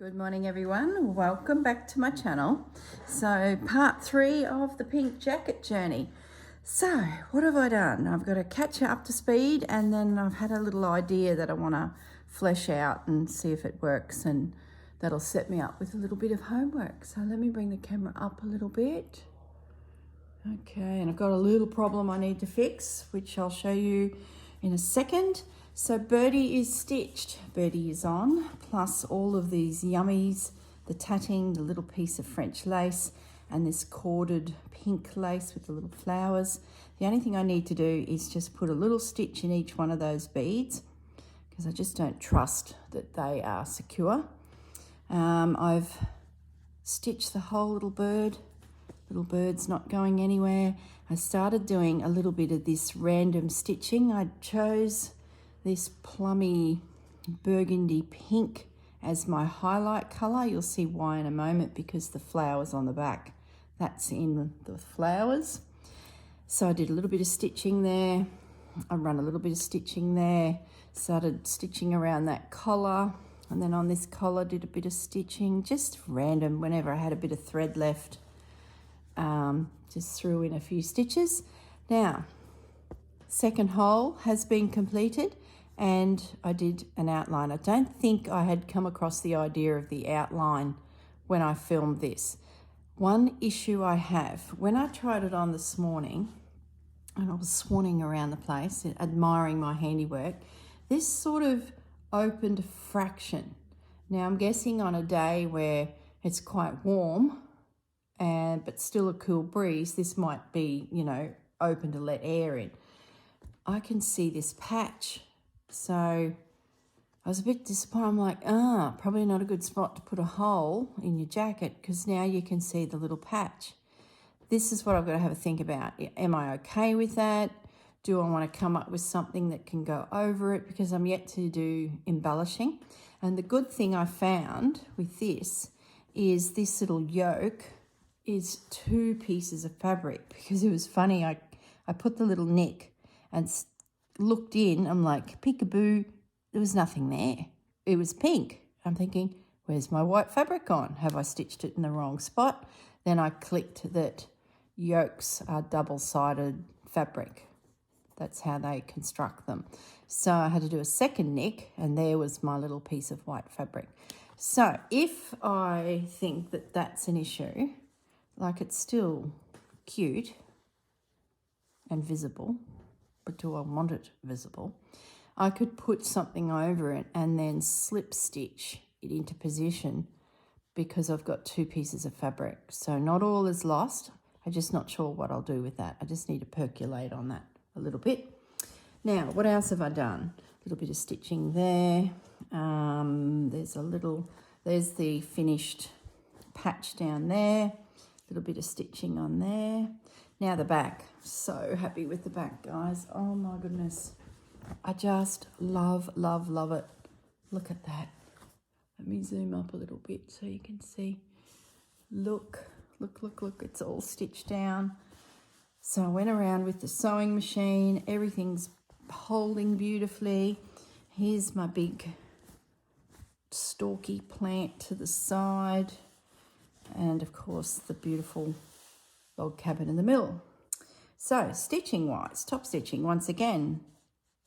Good morning everyone, welcome back to my channel. So part 3 of the pink jacket journey. So what have I done? I've got to catch it up to speed, and then I've had a little idea that I want to flesh out and see if it works, and that'll set me up with a little bit of homework. So let me bring the camera up a little bit. Okay, and I've got a little problem I need to fix, which I'll show you in a second. So Birdie is stitched, Birdie is on, plus all of these yummies, the tatting, the little piece of French lace, and this corded pink lace with the little flowers. The only thing I need to do is just put a little stitch in each one of those beads, because I just don't trust that they are secure. I've stitched the whole little bird. Little bird's not going anywhere. I started doing a little bit of this random stitching. I chose this plummy burgundy pink as my highlight colour. You'll see why in a moment, because the flowers on the back, that's in the flowers. So I did a little bit of stitching there. I run a little bit of stitching there. Started stitching around that collar, and then on this collar did a bit of stitching, just random whenever I had a bit of thread left. Just threw in a few stitches. Now, second hole has been completed, and I did an outline. I don't think I had come across the idea of the outline when I filmed this. One issue I have, when I tried it on this morning and I was swanning around the place admiring my handiwork, this sort of opened a fraction. Now I'm guessing on a day where it's quite warm but still a cool breeze, this might be, open to let air in. I can see this patch. So I was a bit disappointed. I'm like, probably not a good spot to put a hole in your jacket, because now you can see the little patch. This is what I've got to have a think about. Am I okay with that? Do I want to come up with something that can go over it? Because I'm yet to do embellishing. And the good thing I found with this is this little yoke is 2 pieces of fabric, because it was funny. I put the little neck and looked in. I'm like, peekaboo, there was nothing there. It was pink. I'm thinking, where's my white fabric gone? Have I stitched it in the wrong spot? Then I clicked that yokes are double-sided fabric. That's how they construct them. So I had to do a second neck, and there was my little piece of white fabric. So if I think that that's an issue, like it's still cute and visible, but do I want it visible? I could put something over it and then slip stitch it into position, because I've got 2 pieces of fabric. So not all is lost. I'm just not sure what I'll do with that. I just need to percolate on that a little bit. Now, what else have I done? A little bit of stitching there. There's the finished patch down there. Little bit of stitching on there. Now the back. So happy with the back, guys. Oh my goodness. I just love, love, love it. Look at that. Let me zoom up a little bit so you can see. Look. It's all stitched down. So I went around with the sewing machine. Everything's holding beautifully. Here's my big stalky plant to the side. And of course the beautiful log cabin in the middle. So stitching wise, top stitching, once again,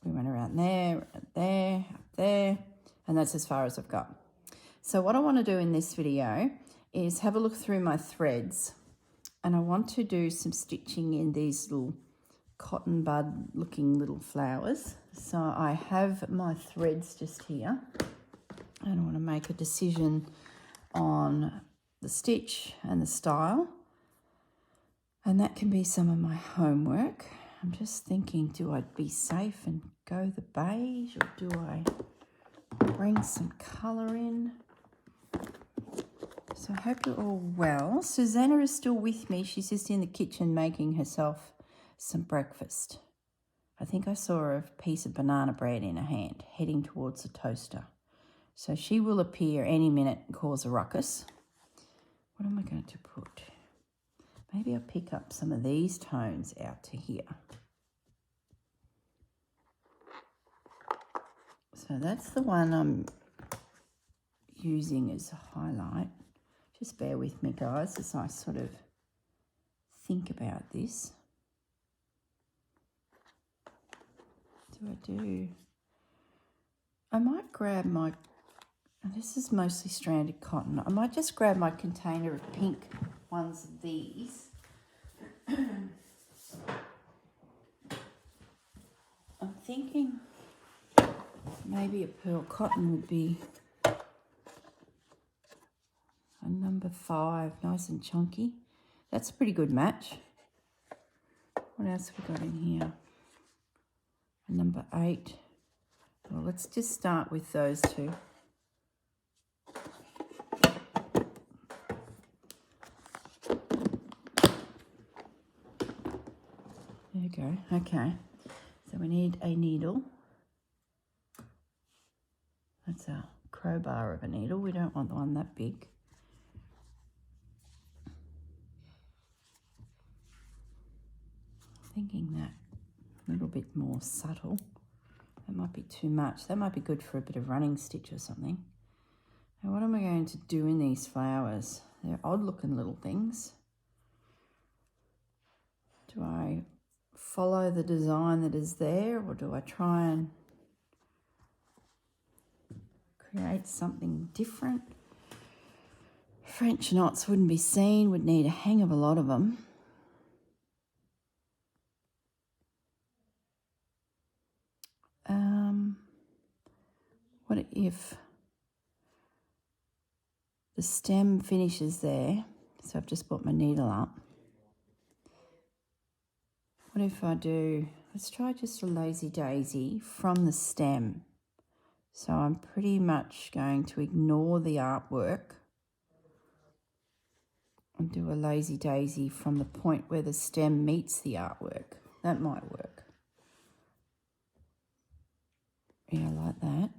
we went around there, up there, and that's as far as I've got. So what I want to do in this video is have a look through my threads, and I want to do some stitching in these little cotton bud looking little flowers. So I have my threads just here, and I want to make a decision on the stitch and the style, and that can be some of my homework. I'm just thinking, do I be safe and go the beige, or do I bring some colour in? So I hope you're all well. Susanna is still with me. She's just in the kitchen making herself some breakfast. I think I saw a piece of banana bread in her hand heading towards the toaster. So she will appear any minute and cause a ruckus. What am I going to put? Maybe I'll pick up some of these tones out to here. So that's the one I'm using as a highlight. Just bear with me, guys, as I sort of think about this. I might grab my, this is mostly stranded cotton. I might just grab my container of pink ones of these. I'm thinking maybe a pearl cotton would be a number 5, nice and chunky. That's a pretty good match. What else have we got in here? A number 8. Well, let's just start with those two. There you go. Okay. So we need a needle. That's a crowbar of a needle. We don't want the one that big. Thinking that a little bit more subtle. That might be too much. That might be good for a bit of running stitch or something. Now what am I going to do in these flowers? They're odd looking little things. Do I follow the design that is there, or do I try and create something different? French knots wouldn't be seen, would need a hang of a lot of them. What if the stem finishes there? So I've just put my needle up. What if I do, let's try just a lazy daisy from the stem. So I'm pretty much going to ignore the artwork and do a lazy daisy from the point where the stem meets the artwork. That might work. Yeah, like that.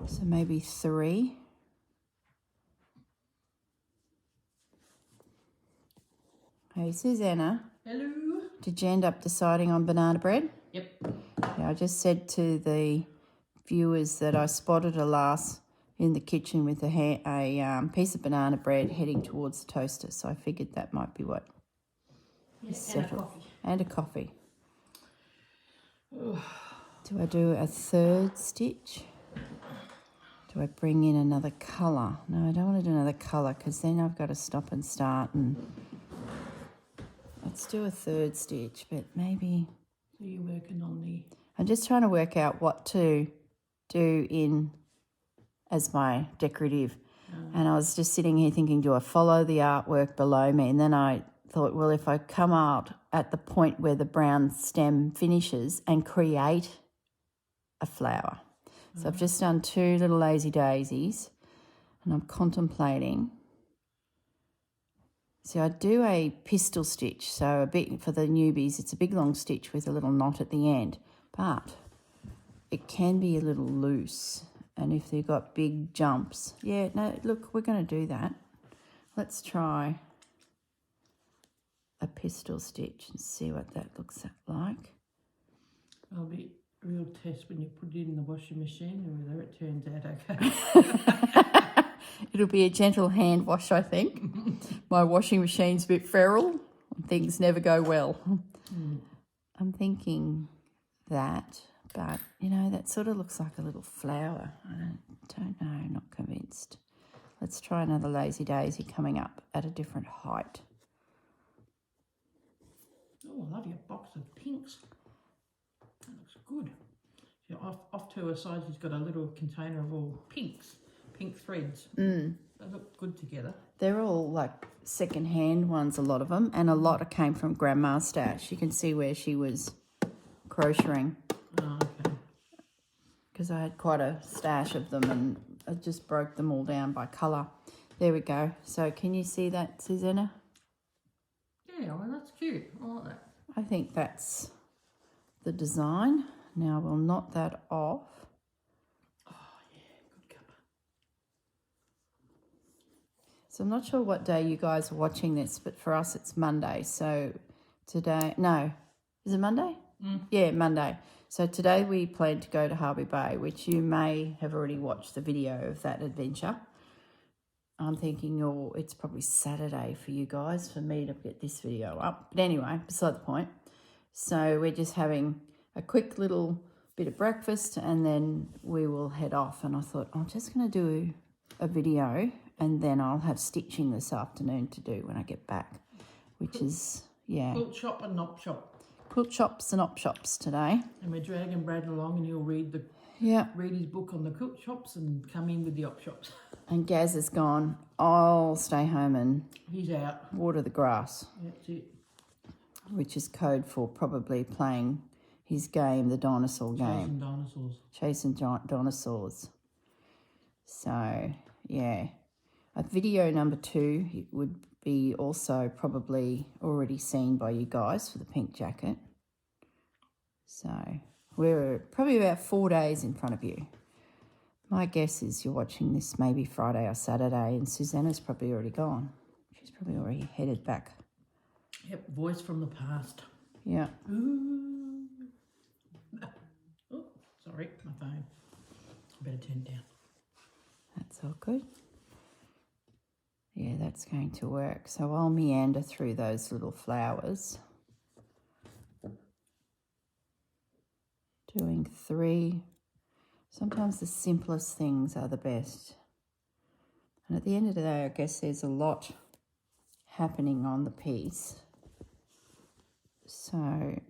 So maybe 3. Hey, Susanna. Hello. Did you end up deciding on banana bread? Yep. Yeah, I just said to the viewers that I spotted a lass in the kitchen with a piece of banana bread heading towards the toaster, so I figured that might be what. Yes, and a coffee. And a coffee. Do I do a 3rd stitch? Do I bring in another colour? No, I don't want to do another colour because then I've got to stop and start, and let's do a 3rd stitch, but maybe... So you're working on the... I'm just trying to work out what to do in as my decorative. And I was just sitting here thinking, do I follow the artwork below me? And then I thought, well, if I come out at the point where the brown stem finishes and create a flower. So I've just done 2 little lazy daisies and I'm contemplating. See, I do a pistol stitch, so a bit for the newbies, it's a big long stitch with a little knot at the end, but it can be a little loose. And if they've got big jumps, yeah, no, look, we're going to do that. Let's try a pistol stitch and see what that looks like. I'll be a real test when you put it in the washing machine and whether it turns out okay. It'll be a gentle hand wash, I think. My washing machine's a bit feral. Things never go well. I'm thinking that, but, you know, that sort of looks like a little flower. I don't know, I'm not convinced. Let's try another lazy daisy coming up at a different height. Oh, I love your box of pinks. That looks good. So off to her side, she's got a little container of all pinks, pink threads. They look good together. They're all like second-hand ones, a lot of them, and a lot came from Grandma's stash. You can see where she was crocheting. Oh, okay. Because I had quite a stash of them and I just broke them all down by colour. There we go. So can you see that, Susanna? Yeah, well, that's cute. I like that. I think that's the design. Now we'll knot that off. Oh, yeah, good colour. So I'm not sure what day you guys are watching this, but for us it's Monday. So today, no, is it Monday? Yeah, Monday. So today we plan to go to Harvey Bay, which you may have already watched the video of that adventure. I'm thinking, oh, it's probably Saturday for you guys, for me to get this video up. But anyway, beside the point. So we're just having a quick little bit of breakfast and then we will head off. And I thought, I'm just going to do a video and then I'll have stitching this afternoon to do when I get back, which is, yeah. Quilt shop and op shop. Quilt shops and op shops today. And we're dragging Brad along and he'll read his book on the quilt shops and come in with the op shops. And Gaz is gone. I'll stay home and he's out. Water the grass. That's it. Which is code for probably playing his game, the dinosaur game. Chasing dinosaurs. Chasing dinosaurs. So, yeah. Video number 2 would be also probably already seen by you guys for the pink jacket. So we're probably about 4 days in front of you. My guess is you're watching this maybe Friday or Saturday and Susanna's probably already gone. She's probably already headed back. Yep, voice from the past. Yeah. Ooh. Oh, sorry, my phone. I better turn it down. That's all good. Yeah, that's going to work. So I'll meander through those little flowers. Doing 3. Sometimes the simplest things are the best. And at the end of the day, I guess there's a lot happening on the piece. So,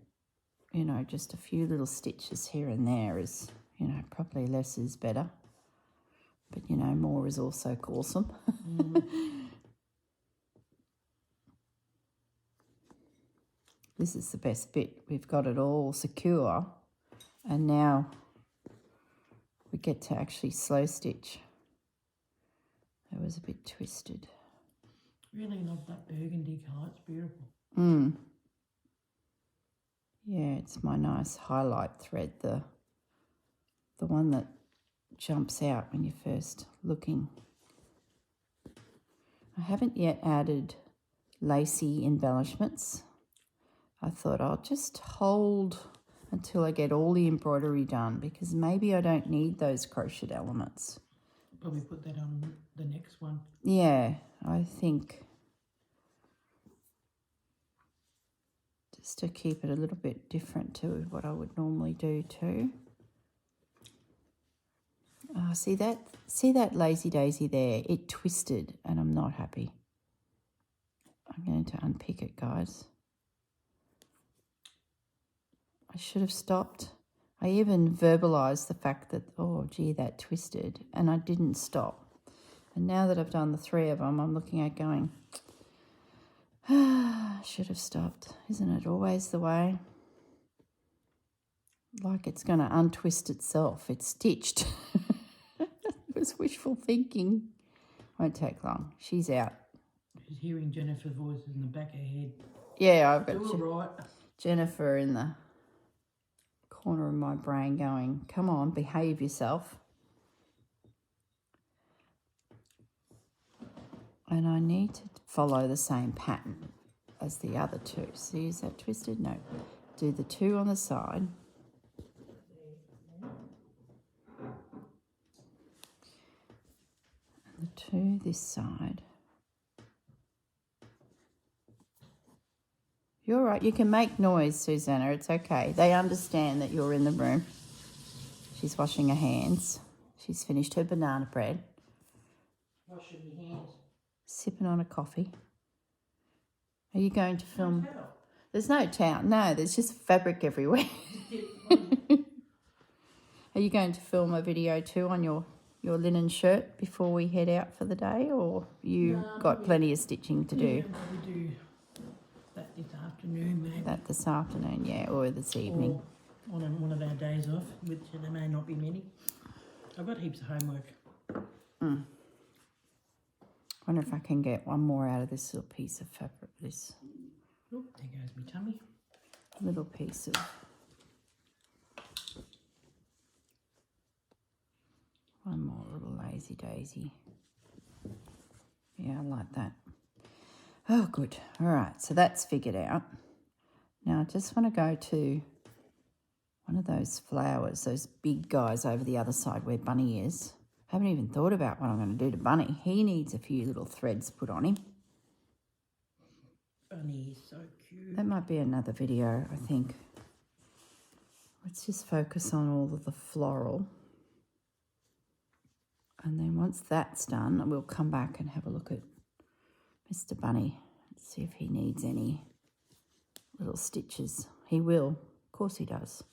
you know, just a few little stitches here and there is, you know, probably less is better. But, you know, more is also awesome. This is the best bit. We've got it all secure. And now we get to actually slow stitch. That was a bit twisted. Really love that burgundy colour. It's beautiful. Yeah, it's my nice highlight thread, the one that jumps out when you're first looking. I haven't yet added lacy embellishments. I thought I'll just hold until I get all the embroidery done because maybe I don't need those crochet elements. Probably put that on the next one. Yeah, I think just to keep it a little bit different to what I would normally do too. Oh, see that lazy daisy there? It twisted and I'm not happy. I'm going to unpick it, guys. I should have stopped. I even verbalised the fact that, oh, gee, that twisted, and I didn't stop. And now that I've done the 3 of them, I'm looking at going, I should have stopped. Isn't it always the way? Like it's going to untwist itself. It's stitched. It was wishful thinking. Won't take long. She's out. She's hearing Jennifer's voices in the back of her head. Yeah, I've got right. Jennifer in the corner of my brain going, come on, behave yourself. And I need to follow the same pattern as the other 2. See, is that twisted? No. Do the 2 on the side. And the 2 this side. You're right. You can make noise, Susanna. It's okay. They understand that you're in the room. She's washing her hands. She's finished her banana bread. Washing your hands. Sipping on a coffee. Are you going to film? There's no towel. No, there's just fabric everywhere. Are you going to film a video too on your linen shirt before we head out for the day, or you got plenty of stitching to do? Yeah, probably do that this afternoon, maybe. That this afternoon, yeah, or this evening. Or on one of our days off, which there may not be many. I've got heaps of homework. I wonder if I can get one more out of this little piece of fabric. This Oh, there goes my tummy. little piece of one more little lazy daisy. Yeah, I like that. Oh, good. All right, so that's figured out. Now I just want to go to one of those flowers, those big guys over the other side where Bunny is. Haven't even thought about what I'm going to do to Bunny. He needs a few little threads put on him. Bunny is so cute. That might be another video, I think. Let's just focus on all of the floral. And then once that's done, we'll come back and have a look at Mr. Bunny. See if he needs any little stitches. He will. Of course he does.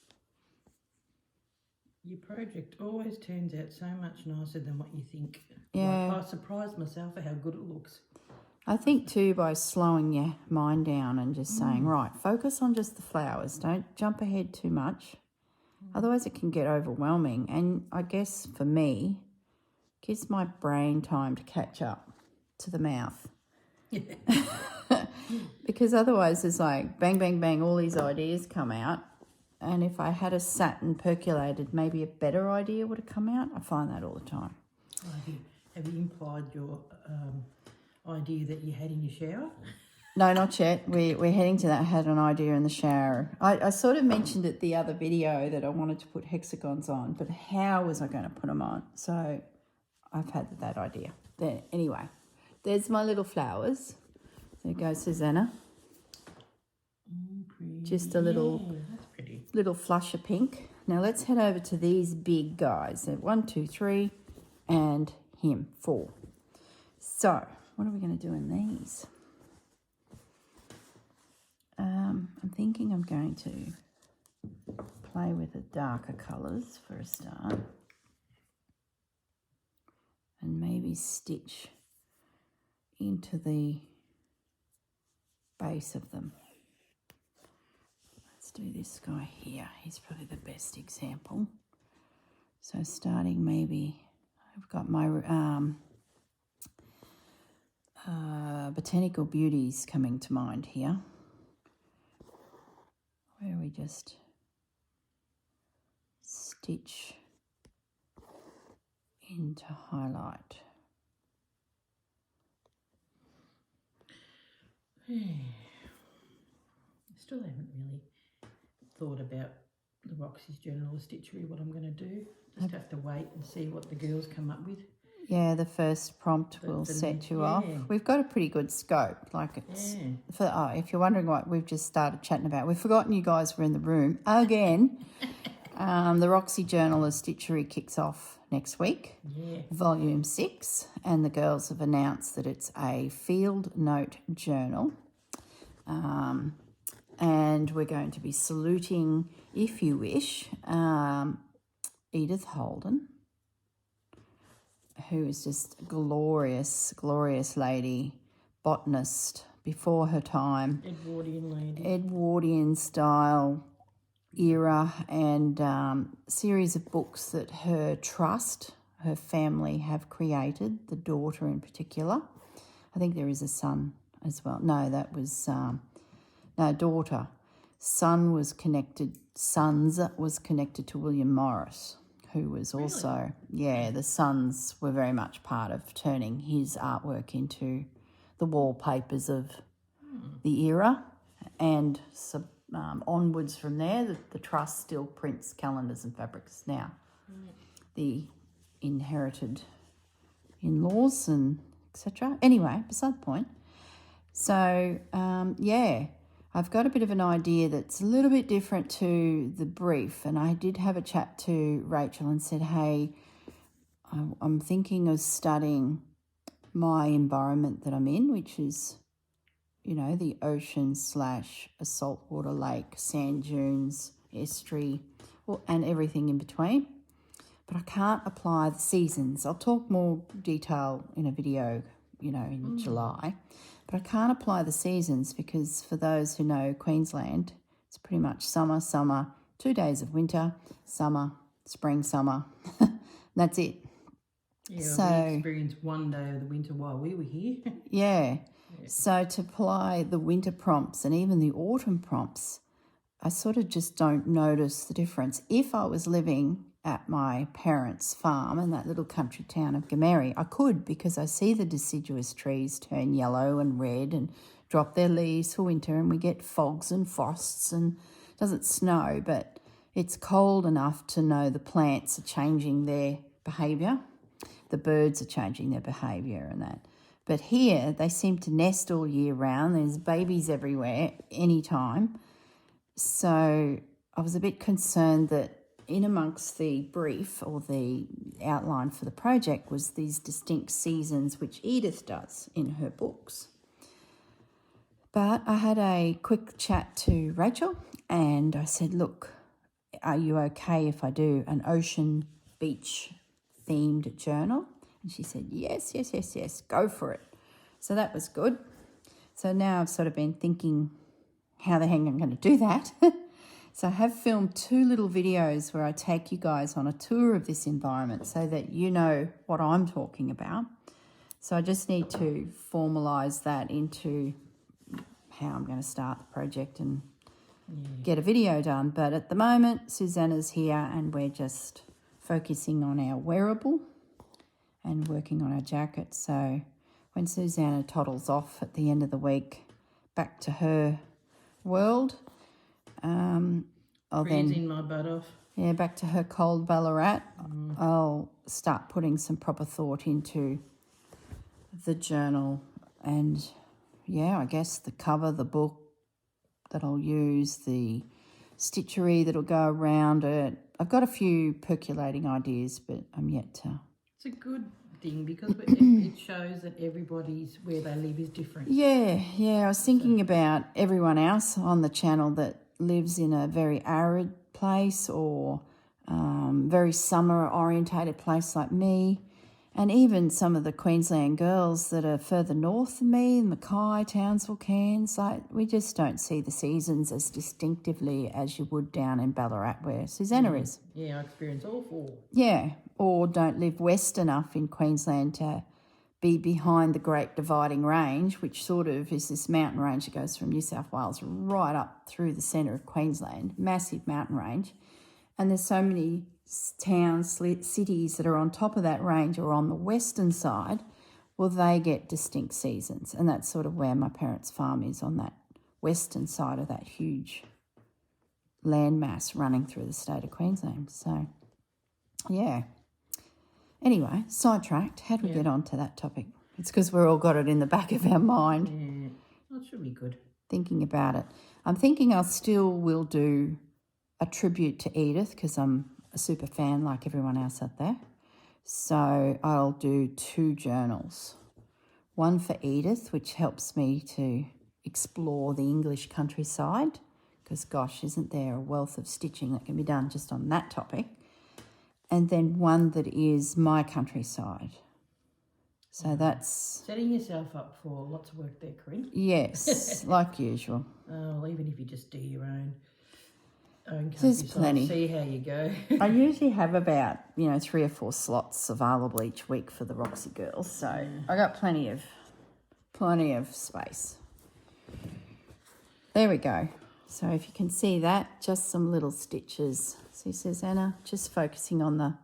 Your project always turns out so much nicer than what you think. Yeah. Like, I surprised myself at how good it looks. I think too, by slowing your mind down and just saying, right, focus on just the flowers. Don't jump ahead too much. Otherwise it can get overwhelming. And I guess for me, it gives my brain time to catch up to the mouth. Because otherwise it's like bang, bang, bang, all these ideas come out. And if I had a sat and percolated, maybe a better idea would have come out. I find that all the time. Have you implied your idea that you had in your shower? No, not yet. We're heading to that. I had an idea in the shower. I sort of mentioned it the other video that I wanted to put hexagons on, but how was I going to put them on? So I've had that idea. There. Anyway, there's my little flowers. There goes Susanna. Pretty. Just a little... Yeah, that's pretty. Little flush of pink. Now let's head over to these big guys. So 1, 2, 3, and him, 4. So what are we going to do in these? I'm thinking I'm going to play with the darker colours for a start, and maybe stitch into the base of them. Let's do this guy here. He's probably the best example. So starting maybe, I've got my Botanical Beauties coming to mind here, where we just stitch into highlight. Still haven't really thought about the Roxy's Journal of Stitchery, what I'm going to do. Just have to wait and see what the girls come up with. Yeah, the first prompt will set you off. We've got a pretty good scope. Like it's for, if you're wondering what we've just started chatting about, we've forgotten you guys were in the room again. The Roxy Journal of Stitchery kicks off next week, volume 6, and the girls have announced that it's a field note journal. And we're going to be saluting, if you wish, Edith Holden, who is just a glorious, glorious lady, botanist before her time. Edwardian lady. Edwardian style era, and series of books that her trust, her family have created, the daughter in particular. I think there is a son as well. No, that was, no, daughter. Sons was connected to William Morris, who was also, the sons were very much part of turning his artwork into the wallpapers of the era, and onwards from there, the trust still prints calendars and fabrics now. The inherited in-laws and etc. Anyway, beside the point. So, I've got a bit of an idea that's a little bit different to the brief, and I did have a chat to Rachel and said, hey, I'm thinking of studying my environment that I'm in, which is, you know, the ocean / a saltwater lake, sand dunes, estuary, and everything in between. But I can't apply the seasons. I'll talk more detail in a video, you know, in July. But I can't apply the seasons because for those who know Queensland, it's pretty much summer, 2 days of winter, summer, spring, summer. That's it. Yeah, so, we experienced 1 day of the winter while we were here. yeah. So to apply the winter prompts and even the autumn prompts, I sort of just don't notice the difference. If I was living at my parents' farm in that little country town of Gameri, I could, because I see the deciduous trees turn yellow and red and drop their leaves for winter, and we get fogs and frosts, and it doesn't snow, but it's cold enough to know the plants are changing their behaviour. The birds are changing their behaviour and that. But here, they seem to nest all year round. There's babies everywhere, anytime. So I was a bit concerned that in amongst the brief or the outline for the project was these distinct seasons, which Edith does in her books. But I had a quick chat to Rachel and I said, look, are you okay if I do an ocean beach themed journal? And she said, yes, go for it. So that was good. So now I've sort of been thinking how the heck I'm going to do that. So I have filmed 2 little videos where I take you guys on a tour of this environment so that you know what I'm talking about. So I just need to formalise that into how I'm going to start the project and get a video done. But at the moment, Susanna's here and we're just focusing on our wearable and working on our jacket. So when Susanna toddles off at the end of the week back to her world, I'll freezing my butt off. Yeah, back to her cold Ballarat. I'll start putting some proper thought into the journal and, yeah, I guess the cover, the book that I'll use, the stitchery that'll go around it. I've got a few percolating ideas, but I'm yet to... It's a good thing because it shows that everybody's where they live is different. Yeah. I was thinking about everyone else on the channel that lives in a very arid place or very summer-orientated place like me, and even some of the Queensland girls that are further north than me, Mackay, Townsville, Cairns. Like, we just don't see the seasons as distinctively as you would down in Ballarat where Susanna is. Yeah, I experience all 4. Yeah, or don't live west enough in Queensland to be behind the Great Dividing Range, which sort of is this mountain range that goes from New South Wales right up through the centre of Queensland, massive mountain range. And there's so many towns, cities that are on top of that range or on the western side, well, they get distinct seasons. And that's sort of where my parents' farm is, on that western side of that huge landmass running through the state of Queensland. So, yeah. Anyway, sidetracked. How do we get on to that topic? It's because we've all got it in the back of our mind. Yeah, that should be good. Thinking about it. I'm thinking I still will do a tribute to Edith because I'm a super fan like everyone else out there. So I'll do 2 journals. One for Edith, which helps me to explore the English countryside because, gosh, isn't there a wealth of stitching that can be done just on that topic? And then one that is my countryside. So that's... setting yourself up for lots of work there, Corrine. Yes, like usual. Well, even if you just do your own There's countryside, plenty. see how you go. I usually have about, 3 or 4 slots available each week for the Roxy girls. So I got plenty of space. There we go. So if you can see that, just some little stitches. See, Susanna, just focusing on the,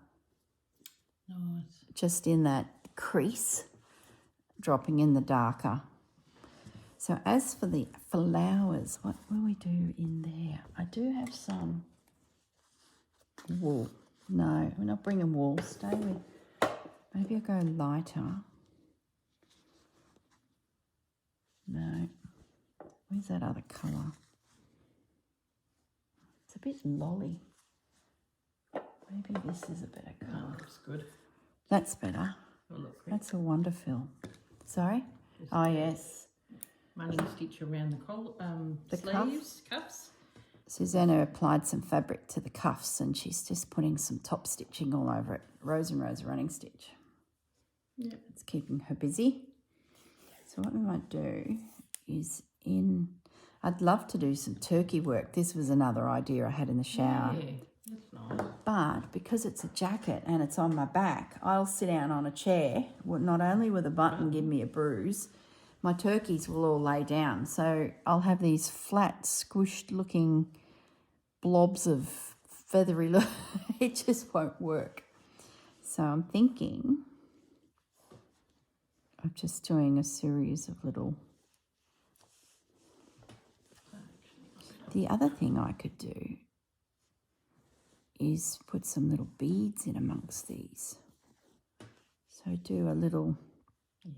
just in that crease, dropping in the darker. So as for the flowers, what will we do in there? I do have some wool. No, we're not bringing wool. Stay with, maybe I'll go lighter. No. Where's that other colour? It's a bit lolly. Maybe this is a better colour. Oh, that's good. That's better. Oh, look, That's a wonderful. Sorry? Oh, yes. Running stitch around the sleeves, cuffs. Susanna applied some fabric to the cuffs and she's just putting some top stitching all over it. Rows and rows of running stitch. Yeah. It's keeping her busy. So what we might do is I'd love to do some turkey work. This was another idea I had in the shower. Yeah, that's nice. But because it's a jacket and it's on my back, I'll sit down on a chair. Well, not only will the button give me a bruise, my turkeys will all lay down. So I'll have these flat, squished looking blobs of feathery look. It just won't work. So I'm thinking of just doing a series of little... The other thing I could do is put some little beads in amongst these. So do a little...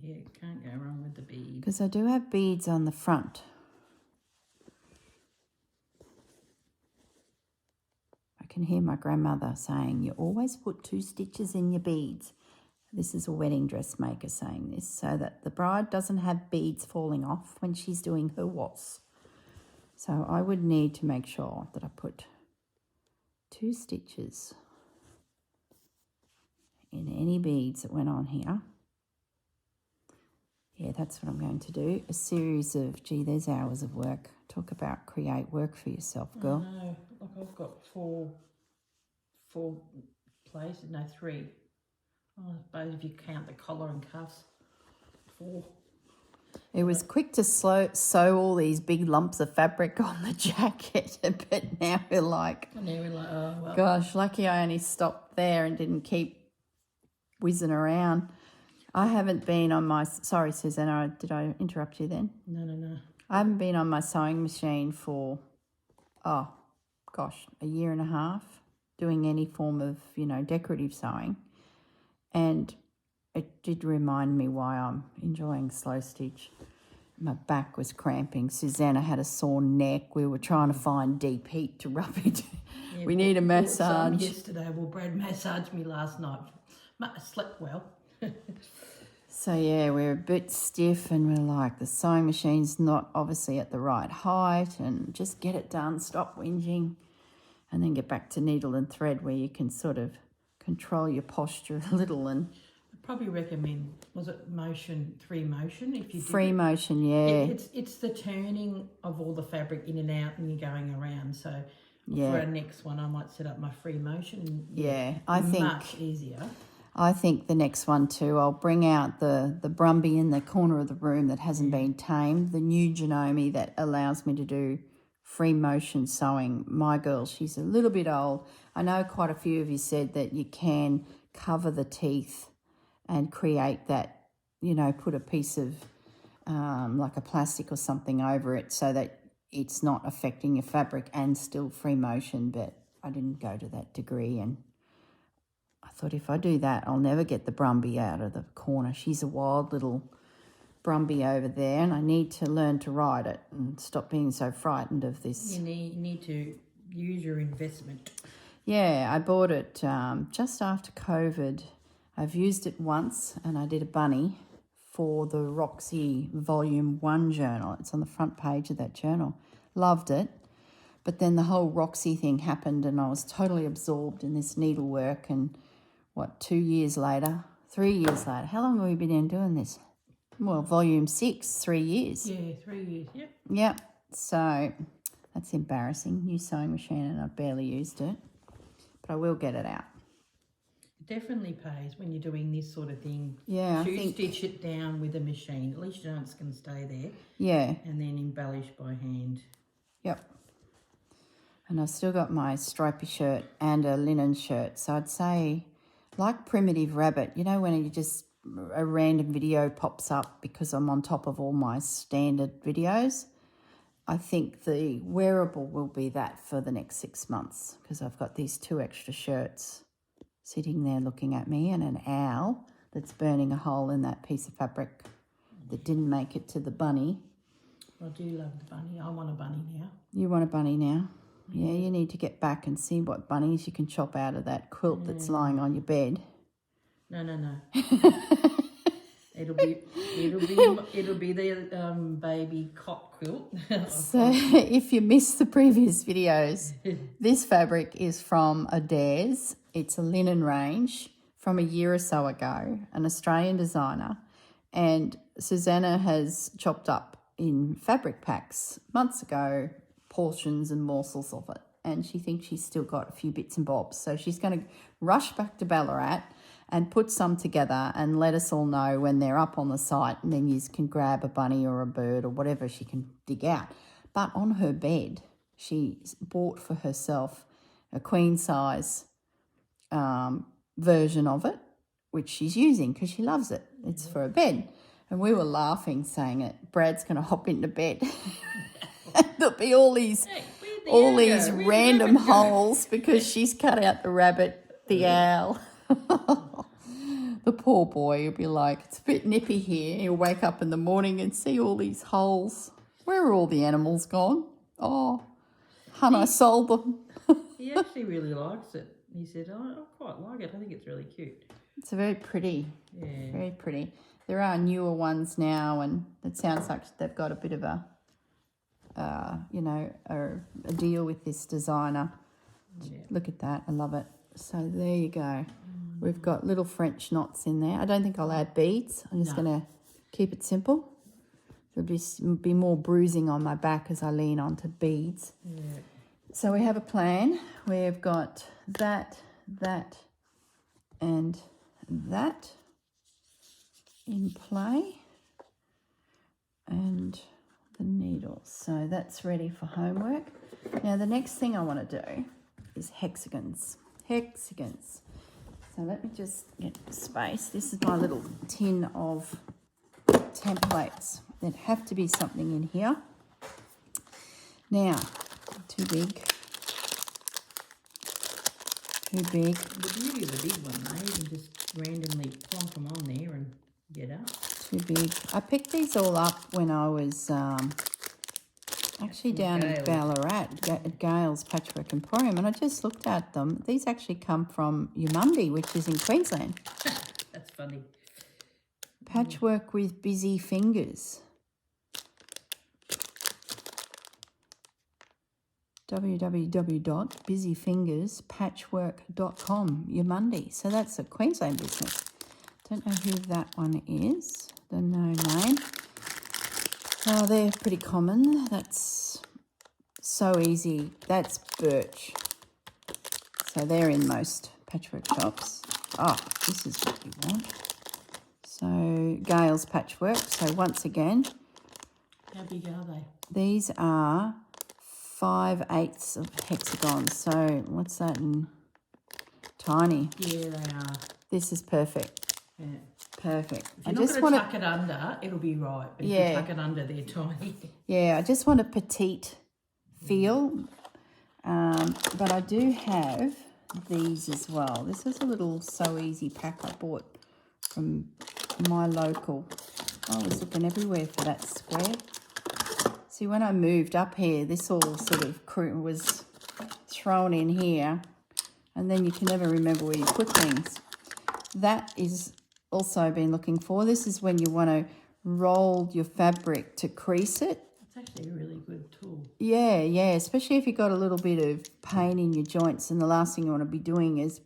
Yeah, can't go wrong with the bead. Because I do have beads on the front. I can hear my grandmother saying, you always put 2 stitches in your beads. This is a wedding dressmaker saying this, so that the bride doesn't have beads falling off when she's doing her was. So I would need to make sure that I put 2 stitches in any beads that went on here. Yeah, that's what I'm going to do. A series of, gee, there's hours of work. Talk about create work for yourself, girl. No, like I've got four places, no, 3. Oh, I suppose if you count the collar and cuffs, 4. It was quick to sew all these big lumps of fabric on the jacket, but now we're like, Oh, well. gosh, lucky I only stopped there and didn't keep whizzing around. I haven't been on my... Sorry, Susanna, did I interrupt you then? No. I haven't been on my sewing machine for, a year and a half, doing any form of, decorative sewing. And it did remind me why I'm enjoying slow stitch. My back was cramping. Susanna had a sore neck. We were trying to find deep heat to rub it. Yeah, we need a massage. Yesterday, Brad massaged me last night. I slept well. So, yeah, we're a bit stiff and we're like, the sewing machine's not obviously at the right height, and just get it done, stop whinging, and then get back to needle and thread where you can sort of control your posture a little. And I'd probably recommend, was it free motion? If you free motion, yeah. It's the turning of all the fabric in and out and you're going around. So yeah. for our next one, I might set up my free motion. Yeah, I think much easier. I think the next one too, I'll bring out the Brumby in the corner of the room that hasn't been tamed, the new Janome that allows me to do free motion sewing. My girl, she's a little bit old. I know quite a few of you said that you can cover the teeth and create that, put a piece of like a plastic or something over it so that it's not affecting your fabric and still free motion, but I didn't go to that degree, and I thought if I do that, I'll never get the Brumby out of the corner. She's a wild little Brumby over there, and I need to learn to ride it and stop being so frightened of this. You need to use your investment. Yeah, I bought it just after COVID. I've used it once, and I did a bunny for the Roxy Volume 1 journal. It's on the front page of that journal. Loved it. But then the whole Roxy thing happened, and I was totally absorbed in this needlework. And 3 years later, how long have we been doing this? Well, Volume 6, 3 years. Yeah, 3 years, yep. Yep. So that's embarrassing. New sewing machine, and I barely used it. But I will get it out. It definitely pays when you're doing this sort of thing. Yeah, to stitch it down with a machine. At least your yarns can stay there. Yeah. And then embellish by hand. Yep. And I've still got my stripy shirt and a linen shirt. So I'd say, like Primitive Rabbit, when you just a random video pops up because I'm on top of all my standard videos, I think the wearable will be that for the next 6 months, because I've got these 2 extra shirts sitting there looking at me, and an owl that's burning a hole in that piece of fabric that didn't make it to the bunny. I do love the bunny. I want a bunny now. You want a bunny now? Yeah, you need to get back and see what bunnies you can chop out of that quilt that's lying on your bed. No. It'll be the baby cot quilt. So if you missed the previous videos, this fabric is from Adair's. It's a linen range from a year or so ago, an Australian designer, and Susanna has chopped up in fabric packs months ago portions and morsels of it, and she thinks she's still got a few bits and bobs, so she's going to rush back to Ballarat and put some together and let us all know when they're up on the site, and then you can grab a bunny or a bird or whatever she can dig out. But on her bed, she bought for herself a queen size version of it, which she's using because she loves it. It's for a bed. And we were laughing, saying it, Brad's going to hop into bed. There'll be all these all these random holes because she's cut out the rabbit, the owl. The poor boy, he'll be like, it's a bit nippy here. He'll wake up in the morning and see all these holes. Where are all the animals gone? Oh, hun, I sold them. He actually really likes it. He said, I quite like it. I think it's really cute. It's very pretty. Yeah. Very pretty. There are newer ones now, and it sounds like they've got a bit of a, a deal with this designer. Yeah. Look at that. I love it. So there you go. We've got little French knots in there. I don't think I'll add beads. I'm just going to keep it simple. There'll be more bruising on my back as I lean onto beads. Yeah. So we have a plan. We've got that, and that in play, and the needles. So that's ready for homework. Now the next thing I want to do is hexagons. Hexagons. So let me just get the space. This is my little tin of templates. There'd have to be something in here. Now, too big. Too big. The beauty of the big one, though, you can just randomly plonk them on there and get up. Too big. I picked these all up when I was actually down in Ballarat at Gail's Patchwork Emporium, and I just looked at them. These actually come from Yamundi, which is in Queensland. That's funny. Patchwork with busy fingers. www.busyfingerspatchwork.com, Yamundi. So that's a Queensland business. Don't know who that one is. Don't know name. Oh, they're pretty common. That's so easy. That's birch. So they're in most patchwork shops. Oh, this is what you want. So Gail's Patchwork. So once again. How big are they? These are 5/8 of hexagons. So what's that in tiny? Yeah, they are. This is perfect. Yeah. Perfect. If you're not going to tuck it under, it'll be right. But if you tuck it under, they're tiny. Yeah, I just want a petite feel. But I do have these as well. This is a little So Easy pack I bought from my local. I was looking everywhere for that square. See, when I moved up here, this all sort of was thrown in here, and then you can never remember where you put things. That is also been looking for. This is when you want to roll your fabric to crease it. It's actually a really good tool. Yeah, especially if you've got a little bit of pain in your joints, and the last thing you want to be doing is,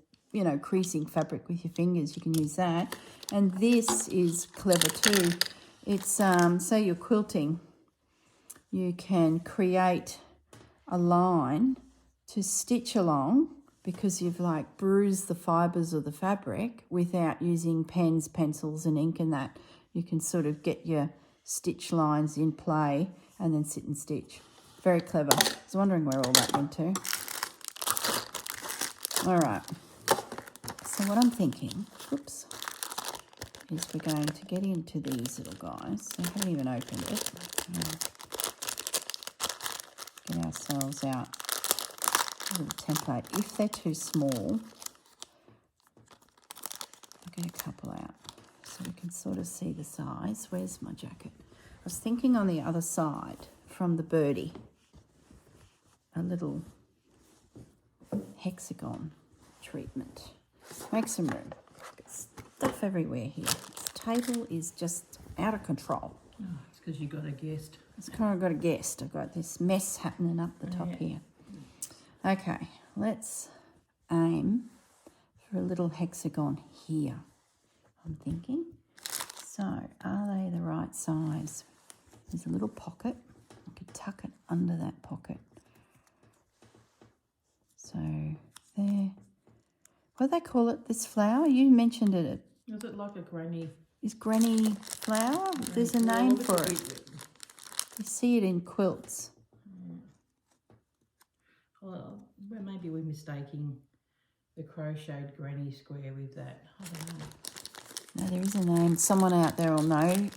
creasing fabric with your fingers. You can use that. And this is clever too. It's, say you're quilting, you can create a line to stitch along because you've like bruised the fibres of the fabric without using pens, pencils and ink and that. You can sort of get your stitch lines in play and then sit and stitch. Very clever. I was wondering where all that went to. All right. So what I'm thinking, is we're going to get into these little guys. I haven't even opened it. Get ourselves out a little template. If they're too small, I'll get a couple out so we can sort of see the size. Where's my jacket? I was thinking on the other side from the birdie, a little hexagon treatment. Make some room. Stuff everywhere here. This table is just out of control. Oh, it's because you got a guest. It's kind of got a guest. I've got this mess happening up the top here. Okay, let's aim for a little hexagon here, I'm thinking. So, are they the right size? There's a little pocket. I could tuck it under that pocket. So, there. What do they call it, this flower? You mentioned it. Is it like a granny? Is granny flower? There's a name for it. You see it in quilts. Well, maybe we're mistaking the crocheted granny square with that. I don't know. No, there is a name. Someone out there will know.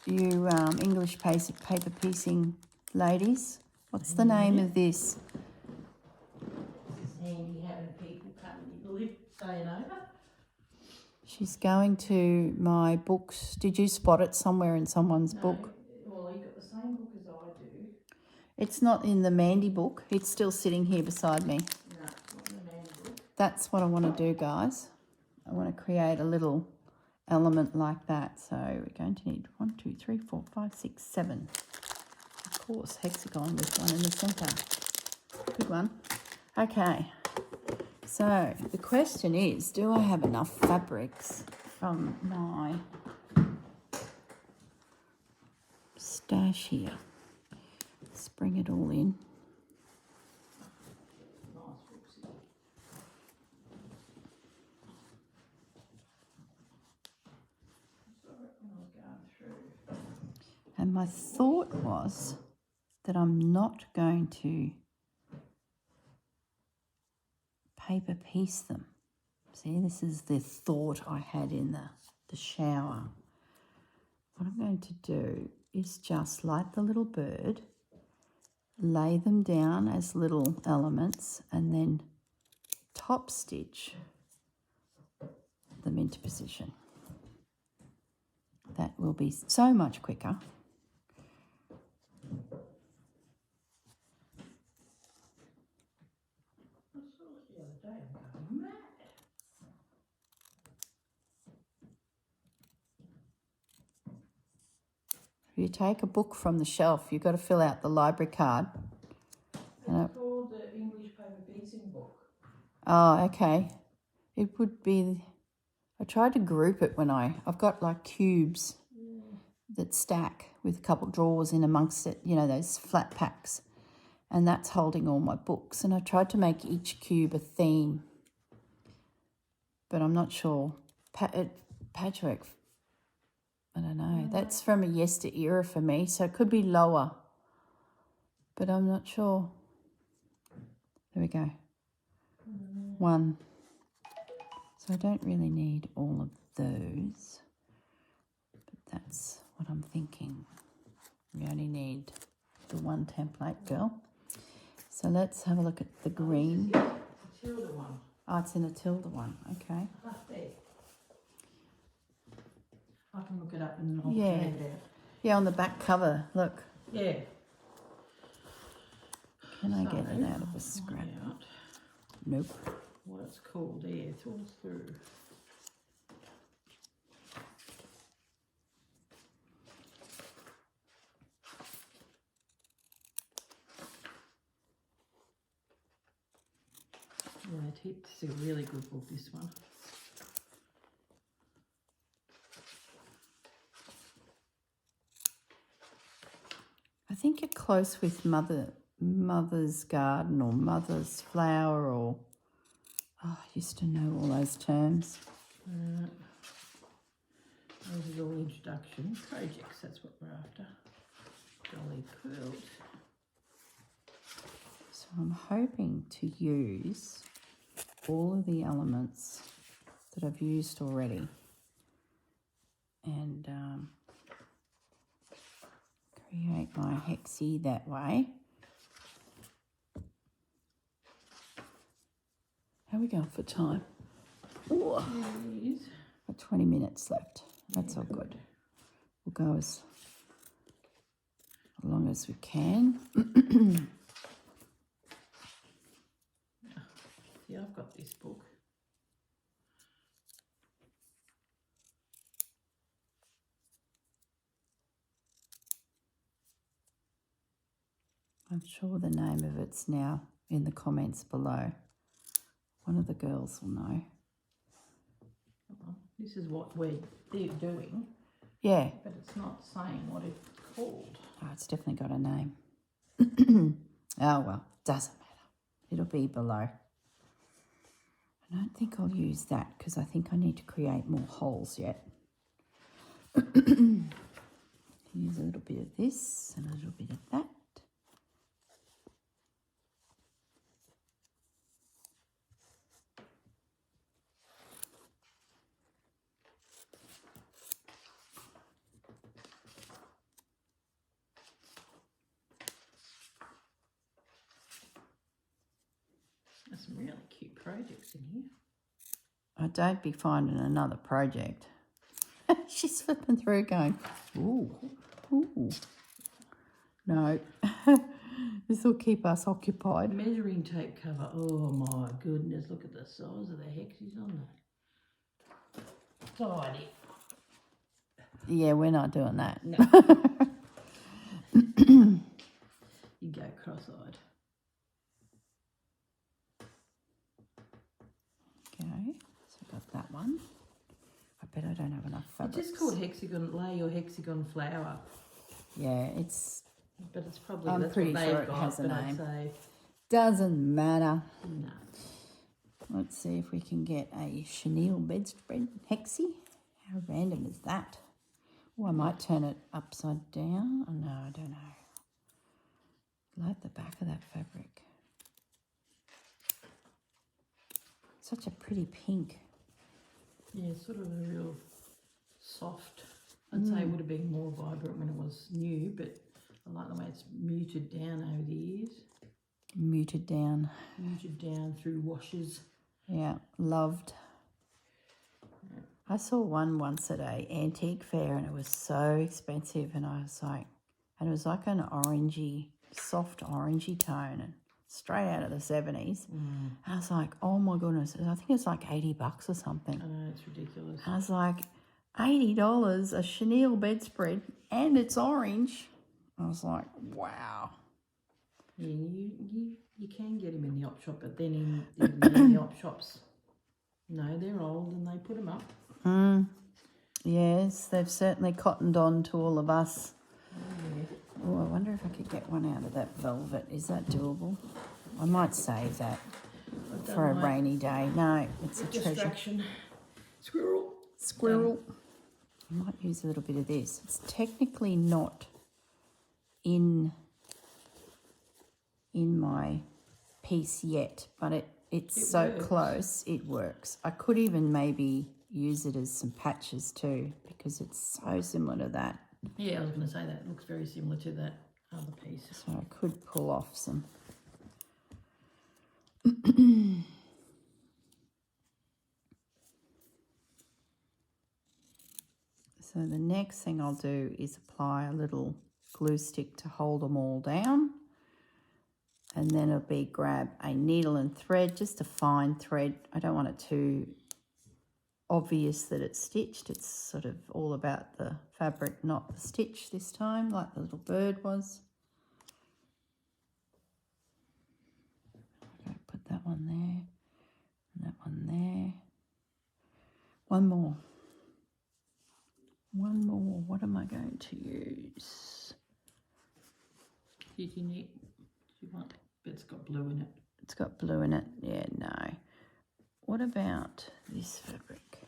You English paper piecing ladies What's the name of this? It's handy having people come and live, staying over. She's going to my books. Did you spot it somewhere in someone's book? Well, you got the same book as I do. It's not in the Mandy book. It's still sitting here beside me. No, it's not in the Mandy book. That's what I want to do, guys. I want to create a little element like that. So we're going to need 1, 2, 3, 4, 5, 6, 7. Of course, hexagon with one in the centre. Good one. Okay. So the question is, do I have enough fabrics from my stash here? Let's bring it all in. And my thought was that I'm not going to paper piece them. See, this is the thought I had in the shower. What I'm going to do is just, like the little bird, lay them down as little elements and then top stitch them into position. That will be so much quicker. You take a book from the shelf, you've got to fill out the library card. It's called the English paper piecing book. Oh, okay. It would be, I tried to group it when I've got like cubes that stack with a couple of drawers in amongst it, you know, those flat packs. And that's holding all my books. And I tried to make each cube a theme. But I'm not sure. Patchwork, I don't know. That's from a yester era for me, so it could be lower. But I'm not sure. There we go. 1. So I don't really need all of those. But that's what I'm thinking. We only need the 1 template, girl. So let's have a look at the green. Tilda one. Oh, it's in a tilde one. Okay. Up there. I can look it up and I'll Yeah. turn it out. Yeah, on the back cover, look. Yeah. Can I get it out of the scrap? Out Nope. what it's called there. It's all through. Right, it's a really good book, this one. I think you're close with Mother's Garden or Mother's Flower or... Oh, I used to know all those terms. Those are all introduction projects, that's what we're after. Dolly quilt. So I'm hoping to use all of the elements that I've used already and create my hexie that way. How are we going for time? Ooh, got 20 minutes left. That's all good. We'll go as long as we can. See, I've got this book. I'm sure the name of it's now in the comments below. One of the girls will know. This is what they're doing. Yeah. But it's not saying what it's called. Oh, it's definitely got a name. Oh, well, doesn't matter. It'll be below. I don't think I'll use that because I think I need to create more holes yet. Use a little bit of this and a little bit of that. some really cute projects in here. I don't be finding another project. She's flipping through going, ooh, ooh. No, this will keep us occupied. Measuring tape cover. Oh my goodness, look at the size of the hexes on that. Tidy. Yeah, we're not doing that. No. You go cross-eyed. Okay, so I've got that one. I bet I don't have enough fabrics. It's just called hexagon, lay your hexagon flower. Yeah, it's... But it's probably, I'm that's pretty what sure they've it got, has a but I'd name. say Doesn't matter. no. Let's see if we can get a chenille bedspread hexie. How random is that? Oh, I might turn it upside down. Oh, no, I don't know. Like the back of that fabric. Such a pretty pink. Yeah, sort of a real soft. I'd say it would have been more vibrant when it was new, but I like the way it's muted down over the years. Muted down. Muted down through washes. Yeah, loved. I saw one once at a antique fair and it was so expensive and I was like, and it was like an orangey, soft orangey tone and straight out of the 70s. And I was like, oh my goodness, I think it's like $80 or something. I know, it's ridiculous. I was like, $80, a chenille bedspread, and it's orange. I was like, wow. Yeah, you can get them in the op shop, but then in the op shops, no, they're old and they put them up. Yes, they've certainly cottoned on to all of us. Yeah. Oh, I wonder if I could get one out of that velvet. Is that doable? I might save that for a rainy day. No, it's a treasure. Distraction. Squirrel. Squirrel. I might use a little bit of this. It's technically not in my piece yet, but it's so works. close, it works. I could even maybe use it as some patches too because it's so similar to that. Yeah, I was going to say that. It looks very similar to that other piece. So I could pull off some. So the next thing I'll do is apply a little glue stick to hold them all down. And then it'll be grab a needle and thread, just a fine thread. I don't want it too obvious that it's stitched. It's sort of all about the fabric, not the stitch this time, like the little bird was. Okay, put that one there, and that one there. One more. One more. What am I going to use? Did you need? Do you want? It's got blue in it. It's got blue in it. Yeah, no. What about this fabric?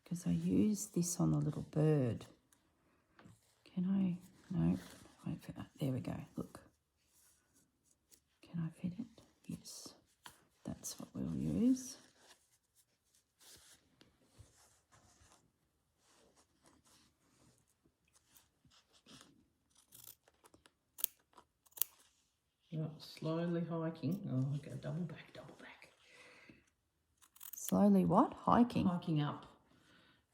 Because I use this on the little bird. Can I? No. Wait for that. There we go. Look. Can I fit it? Yes. That's what we'll use. Right, slowly hiking. Oh, I go double back, double back. Slowly what? Hiking? Hiking up.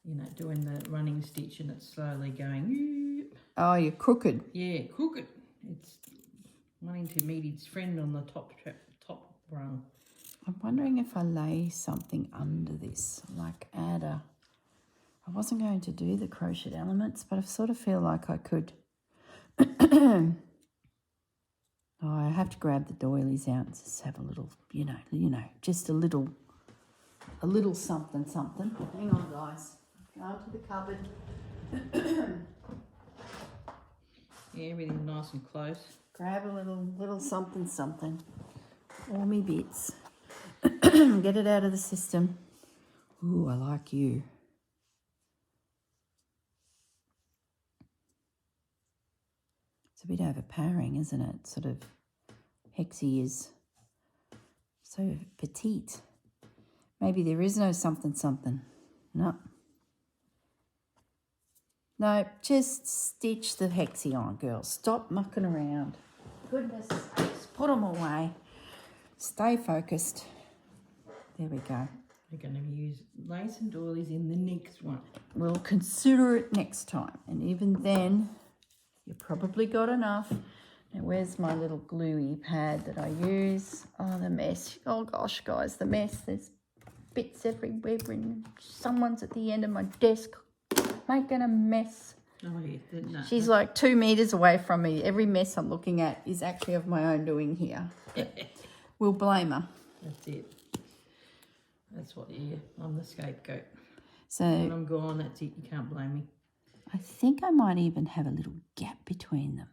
You know, doing the running stitch and it's slowly going. Oh, you're crooked. Yeah, crooked. It's wanting to meet its friend on the top rung. I'm wondering if I lay something under this, like add a... I wasn't going to do the crochet elements, but I sort of feel like I could... Oh, I have to grab the doilies out and just have a little, you know, just a little something. Hang on, guys. Go to the cupboard. Yeah, everything nice and close. Grab a little something. All me bits. Get it out of the system. Ooh, I like you. It's a bit overpowering, isn't it? Sort of hexy is so petite. Maybe there is no something. No. No, just stitch the hexy on, girls. Stop mucking around. Goodness sakes, put them away. Stay focused. There we go. We're going to use lace and doilies in the next one. We'll consider it next time. And even then, you probably got enough. Now, where's my little gluey pad that I use? Oh, the mess. Oh, gosh, guys, the mess. There's bits everywhere. And someone's at the end of my desk making a mess. Oh, yeah. No. She's like 2 meters away from me. Every mess I'm looking at is actually of my own doing here. We'll blame her. That's it. That's what, yeah, I'm the scapegoat. So when I'm gone, that's it. You can't blame me. I think I might even have a little gap between them.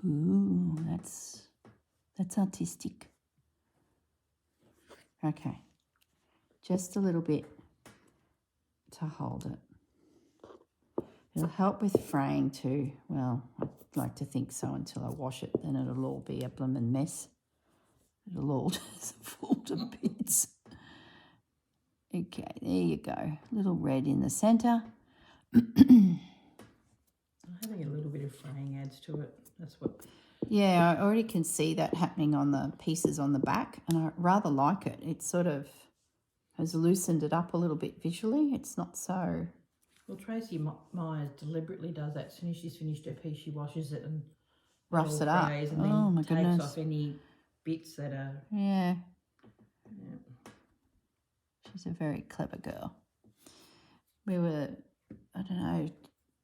Ooh, that's artistic. Okay, just a little bit to hold it. It'll help with fraying too. Well, I'd like to think so until I wash it. Then it'll all be a bloomin' mess. It'll all just fall to bits. Okay, there you go. Little red in the centre. Having a little bit of fraying adds to it. That's what. Yeah, I already can see that happening on the pieces on the back, and I rather like it. It sort of has loosened it up a little bit visually. It's not so... Well, Tracy Myers deliberately does that. As soon as she's finished her piece, she washes it and roughs it up. And then Oh, my takes goodness. off any bits that are... Yeah. Yeah. She's a very clever girl. We were, I don't know,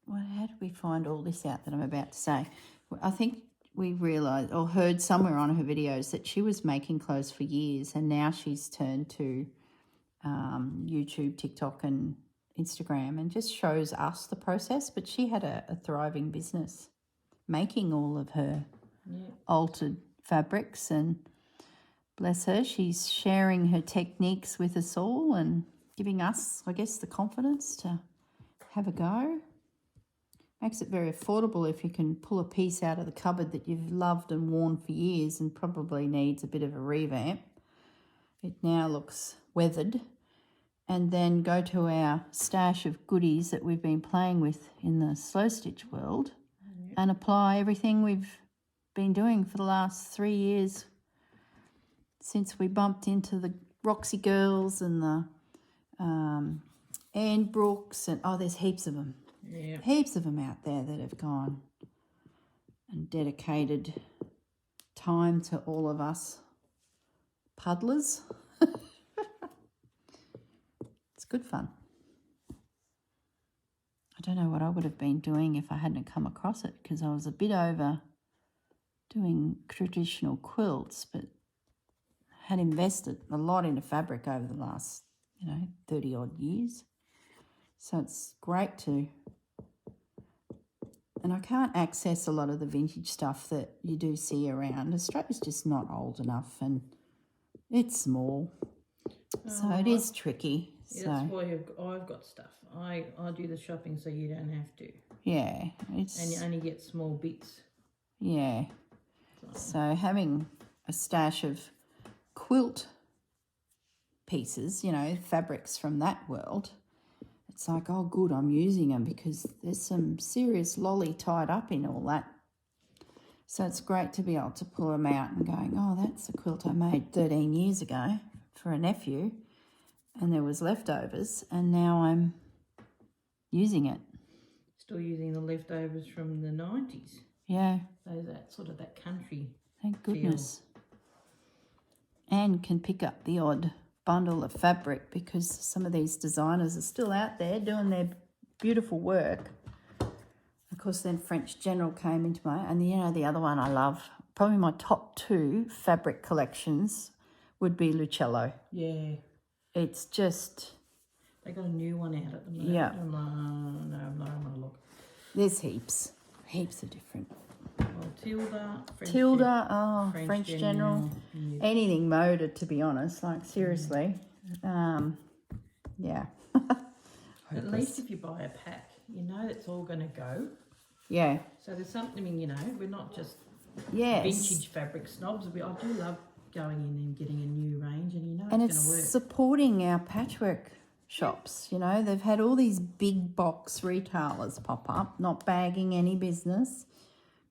how did we find all this out that I'm about to say? I think we realised or heard somewhere on her videos that she was making clothes for years, and now she's turned to YouTube, TikTok and Instagram and just shows us the process. But she had a thriving business making all of her altered fabrics, and bless her, she's sharing her techniques with us all and giving us, I guess, the confidence to have a go. Makes it very affordable if you can pull a piece out of the cupboard that you've loved and worn for years and probably needs a bit of a revamp. It now looks weathered. And then go to our stash of goodies that we've been playing with in the slow stitch world and apply everything we've been doing for the last 3 years since we bumped into the Roxy girls and the Anne Brooks, and there's heaps of them. Yeah. Heaps of them out there that have gone and dedicated time to all of us puddlers. It's good fun. I don't know what I would have been doing if I hadn't come across it, because I was a bit over doing traditional quilts, but had invested a lot into fabric over the last, 30 odd years. So it's great to, and I can't access a lot of the vintage stuff that you do see around. Australia's just not old enough and it's small. So it is tricky. Yeah, so that's why I've got stuff. I do the shopping so you don't have to. Yeah. And you only get small bits. Yeah. So having a stash of quilt pieces, fabrics from that world, it's like, oh, good, I'm using them because there's some serious lolly tied up in all that. So it's great to be able to pull them out and going, oh, that's a quilt I made 13 years ago for a nephew, and there was leftovers, and now I'm using it. Still using the leftovers from the 90s. Yeah. That sort of that country. Thank goodness. And can pick up the odd bundle of fabric because some of these designers are still out there doing their beautiful work. Of course, then French General came into and the other one I love, probably my top 2 fabric collections would be Lucello. Yeah. It's just... They got a new one out at the moment. Yeah. I'm like, no, I'm not going to look. There's heaps of different. Well, French General. Yeah. Anything moded, to be honest, like seriously. Yeah. At least if you buy a pack, you know it's all going to go. Yeah. So there's something, we're not just vintage fabric snobs. I do love going in and getting a new range, and it's going to work. It's supporting our patchwork shops. They've had all these big box retailers pop up, not bagging any business.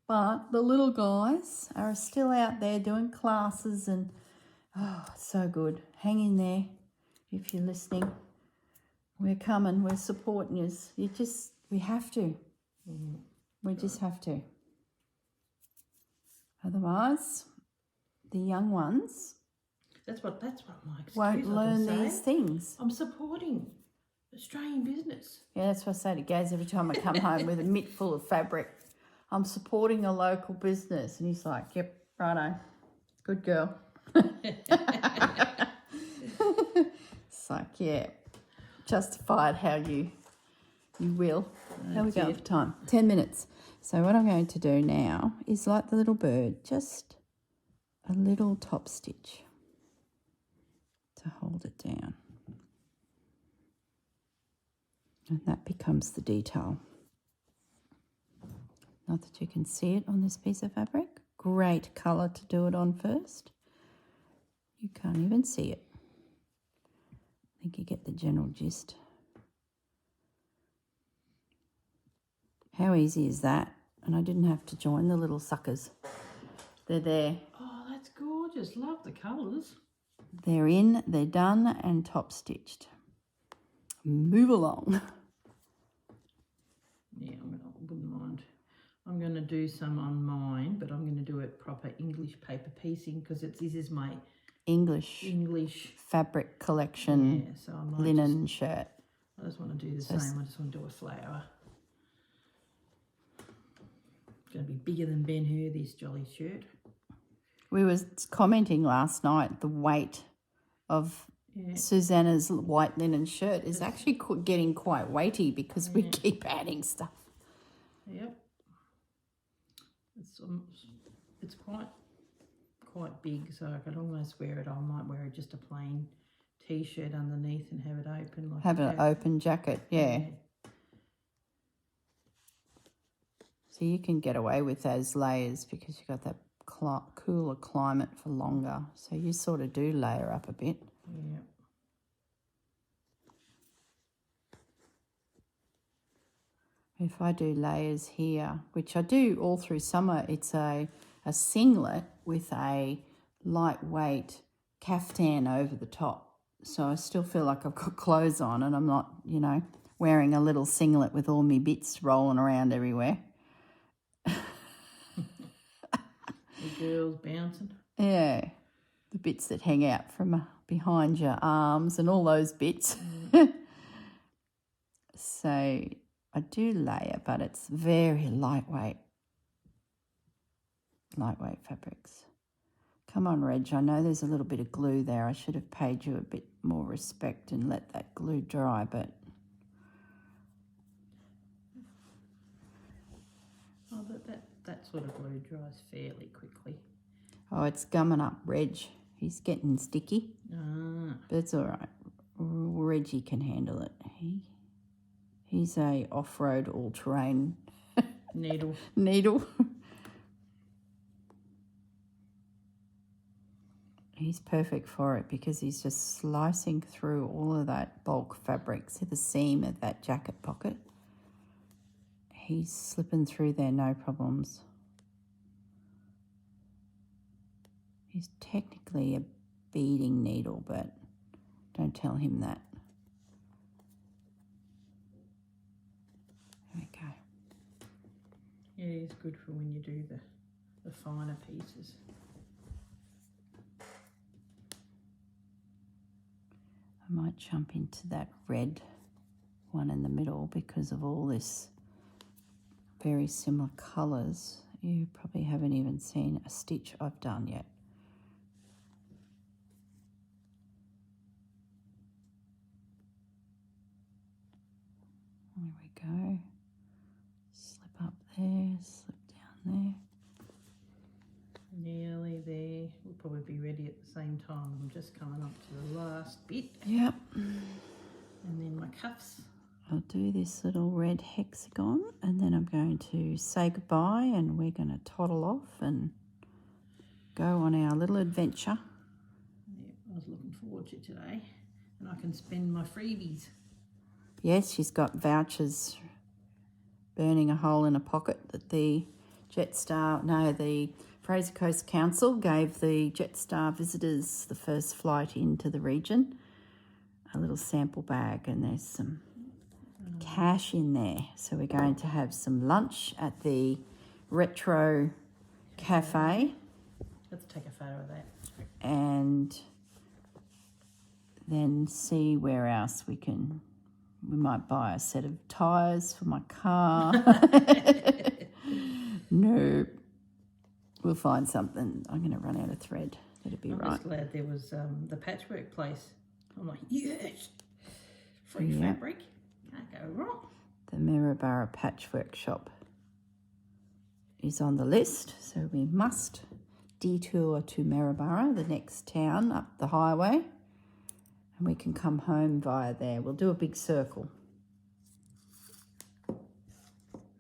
But the little guys are still out there doing classes and Oh, so good. Hang in there if you're listening. We're coming. We're supporting you. We have to. We just have to. Otherwise, the young ones That's what my excuse. won't learn these things. I'm supporting Australian business. Yeah, that's what I say to Gaz every time I come home with a mitt full of fabric. I'm supporting a local business. And he's like, yep, righto. Good girl. It's like, yeah, justify it how you will. How we go for time? 10 minutes. So what I'm going to do now is, like the little bird, just a little top stitch to hold it down. And that becomes the detail. Not that you can see it on this piece of fabric. Great colour to do it on first. You can't even see it. I think you get the general gist. How easy is that? And I didn't have to join the little suckers. They're there. Oh, that's gorgeous. Love the colours. They're in, they're done and top stitched. Move along. Yeah, I wouldn't mind. I'm going to do some on mine, but I'm going to do it proper English paper piecing because this is my English fabric collection, yeah, so I might linen shirt. I just want to do the same. I just want to do a flower. It's going to be bigger than Ben Hur, this jolly shirt. We was commenting last night the weight of Susanna's white linen shirt is actually getting quite weighty because we keep adding stuff. Yep. It's quite big, so I could almost wear it. I might wear just a plain t-shirt underneath and have it open. Like have an open jacket, yeah. So you can get away with those layers because you've got that cooler climate for longer. So you sort of do layer up a bit. Yeah. If I do layers here, which I do all through summer, it's a singlet with a lightweight caftan over the top. So I still feel like I've got clothes on and I'm not, wearing a little singlet with all my bits rolling around everywhere. The girls bouncing. Yeah, the bits that hang out from behind your arms and all those bits. So I do layer, but it's very lightweight fabrics. Come on, Reg, I know there's a little bit of glue there. I should have paid you a bit more respect and let that glue dry, but... Oh, that sort of glue dries fairly quickly. Oh, it's gumming up Reg. He's getting sticky. But it's all right. Reggie can handle it. He's a off-road, all-terrain needle. He's perfect for it because he's just slicing through all of that bulk fabric. See the seam of that jacket pocket? He's slipping through there, no problems. He's technically a beading needle, but don't tell him that. There we go. Yeah, it is good for when you do the finer pieces. I might jump into that red one in the middle because of all this very similar colours. You probably haven't even seen a stitch I've done yet. There we go. Slip up there, slip down there. Nearly there. We'll probably be ready at the same time. I'm just coming up to the last bit. Yep. And then my cuffs. I'll do this little red hexagon and then I'm going to say goodbye and we're going to toddle off and go on our little adventure. Yeah, I was looking forward to today and I can spend my freebies. Yes, she's got vouchers burning a hole in a pocket that the the Fraser Coast Council gave the Jetstar visitors the first flight into the region a little sample bag, and there's some cash in there. So we're going to have some lunch at the Retro Cafe. Let's take a photo of that. And then see where else we might buy a set of tyres for my car. Nope. We'll find something. I'm going to run out of thread. That'd be right. I'm just glad there was the patchwork place. I'm like, yes, free fabric. Can't go wrong. The Maryborough Patchwork Shop is on the list, so we must detour to Maryborough, the next town up the highway, and we can come home via there. We'll do a big circle.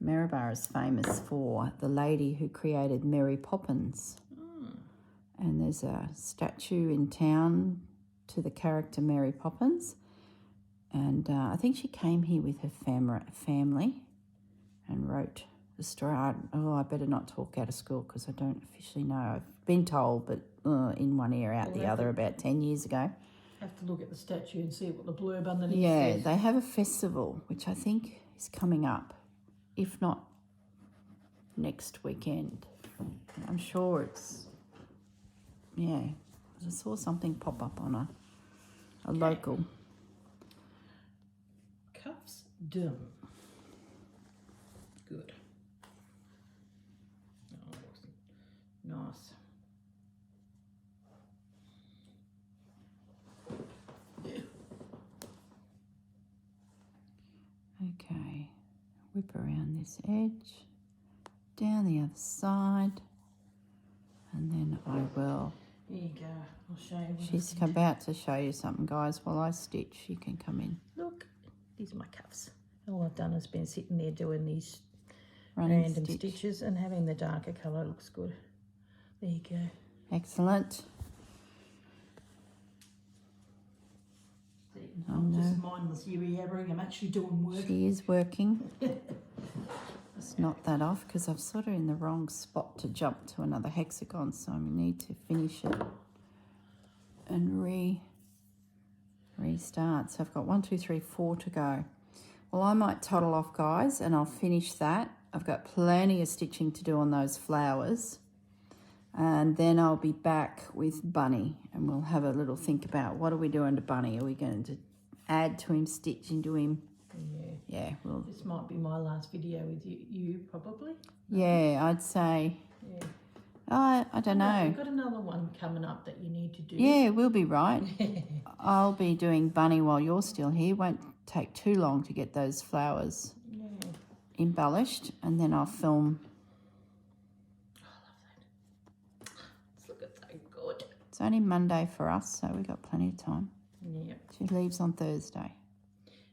Maryborough is famous for the lady who created Mary Poppins. And there's a statue in town to the character Mary Poppins. And I think she came here with her family and wrote the story. I better not talk out of school because I don't officially know. I've been told, but in one ear, out the other, about 10 years ago. Have to look at the statue and see what the blurb underneath Yeah, says. they have a festival, which I think is coming up, if not next weekend. I'm sure it's, yeah, I saw something pop up on a local. Cuffs done. Good. Oh, nice. Okay, whip around this edge, down the other side, and then I will. Here you go. I'll show you. She's about to show you something, guys. While I stitch, you can come in. Look, these are my cuffs. All I've done is been sitting there doing these Running random stitches, and having the darker colour looks good. There you go. Excellent. I'm just mindless yabbering. I'm actually doing work. She is working. Let's knot that off because I've sort of in the wrong spot to jump to another hexagon, so I need to finish it and restart. So I've got 1, 2, 3, 4 to go. Well, I might toddle off, guys, and I'll finish that. I've got plenty of stitching to do on those flowers. And then I'll be back with Bunny and we'll have a little think about what are we doing to Bunny. Are we going to add to him, stitch into him? Yeah. Well, this might be my last video with you probably. Yeah, I'd say. Yeah. I don't know. You've got another one coming up that you need to do. Yeah, we'll be right. I'll be doing Bunny while you're still here. Won't take too long to get those flowers embellished, and then I'll film. It's only Monday for us, so we've got plenty of time. Yeah. She leaves on Thursday.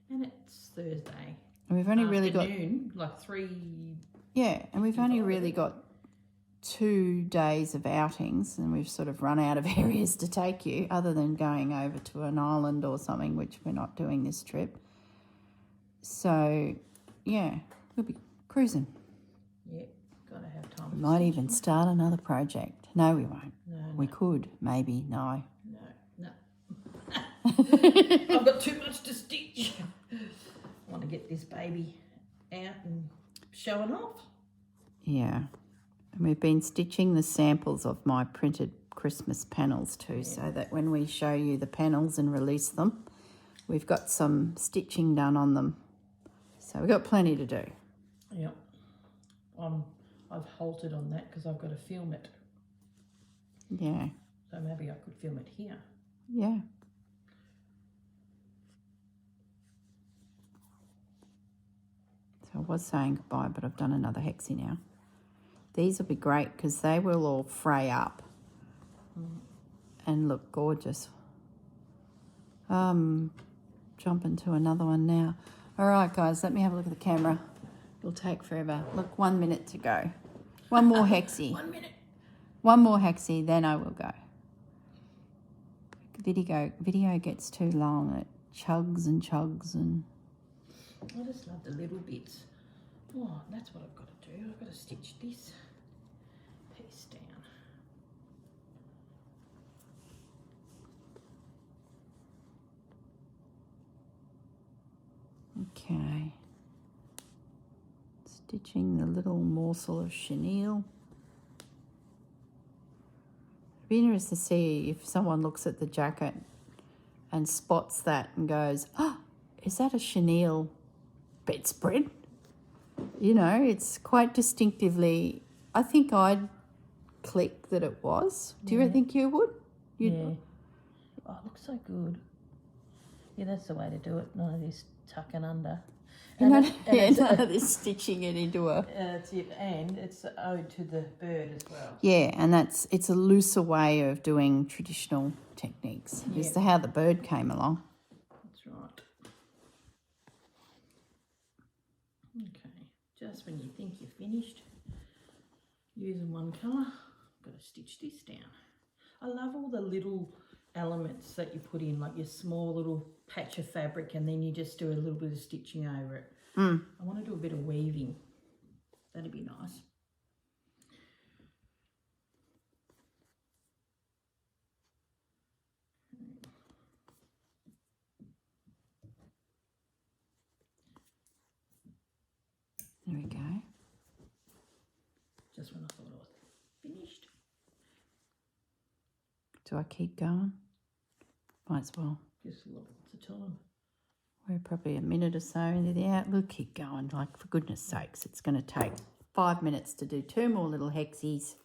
And it's Thursday. And we've only really got... like 3... Yeah, and we've only really got 2 days of outings, and we've sort of run out of areas to take you, other than going over to an island or something, which we're not doing this trip. So, yeah, we'll be cruising. Yeah, got to have time. We might even start another project. No, we won't. No. We could, maybe, no. No. I've got too much to stitch. I want to get this baby out and showing off. Yeah. And we've been stitching the samples of my printed Christmas panels too, so that when we show you the panels and release them, we've got some stitching done on them. So we've got plenty to do. Yep. I've halted on that because I've got to film it. Yeah. So maybe I could film it here. Yeah. So I was saying goodbye, but I've done another hexie now. These will be great because they will all fray up and look gorgeous. Jumping to another one now. All right, guys, let me have a look at the camera. It'll take forever. Look, 1 minute to go. One more hexie. 1 minute. One more hexie, then I will go. Video gets too long. It chugs and chugs and... I just love the little bits. Oh, that's what I've got to do. I've got to stitch this piece down. Okay. Stitching the little morsel of chenille. It'd be interesting to see if someone looks at the jacket and spots that and goes, oh, is that a chenille bedspread? You know, it's quite distinctively, I think I'd click that it was. Do you think you would? Yeah. Oh, it looks so good. Yeah, that's the way to do it. None of this tucking under. None of this stitching it into a... That's it, and it's an ode to the bird as well. Yeah, and it's a looser way of doing traditional techniques. Yeah. As to how the bird came along. That's right. Okay, just when you think you're finished using one colour, I've got to stitch this down. I love all the little elements that you put in, like your small little patch of fabric, and then you just do a little bit of stitching over it. I want to do a bit of weaving. That'd be nice. There we go. Just when I thought I was finished. Do I keep going? Might as well. Just lots of time. We're probably a minute or so into the outlook. Keep going. Like, for goodness sakes, it's going to take 5 minutes to do 2 more little hexies.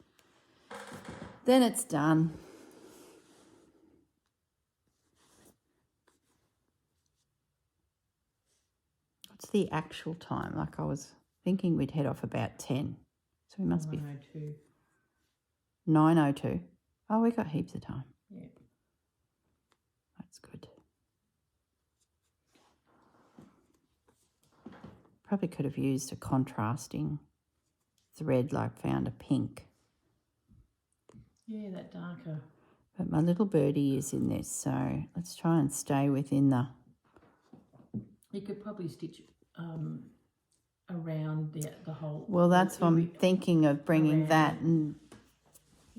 Then it's done. What's the actual time? Like, I was thinking we'd head off about 10. So we must be 9:02. 9:02. Oh, we got heaps of time. Yeah. That's good. Probably could have used a contrasting thread, like found a pink. Yeah, that darker. But my little birdie is in this, so let's try and stay within the... You could probably stitch around the whole... Well, that's what I'm thinking of, bringing that and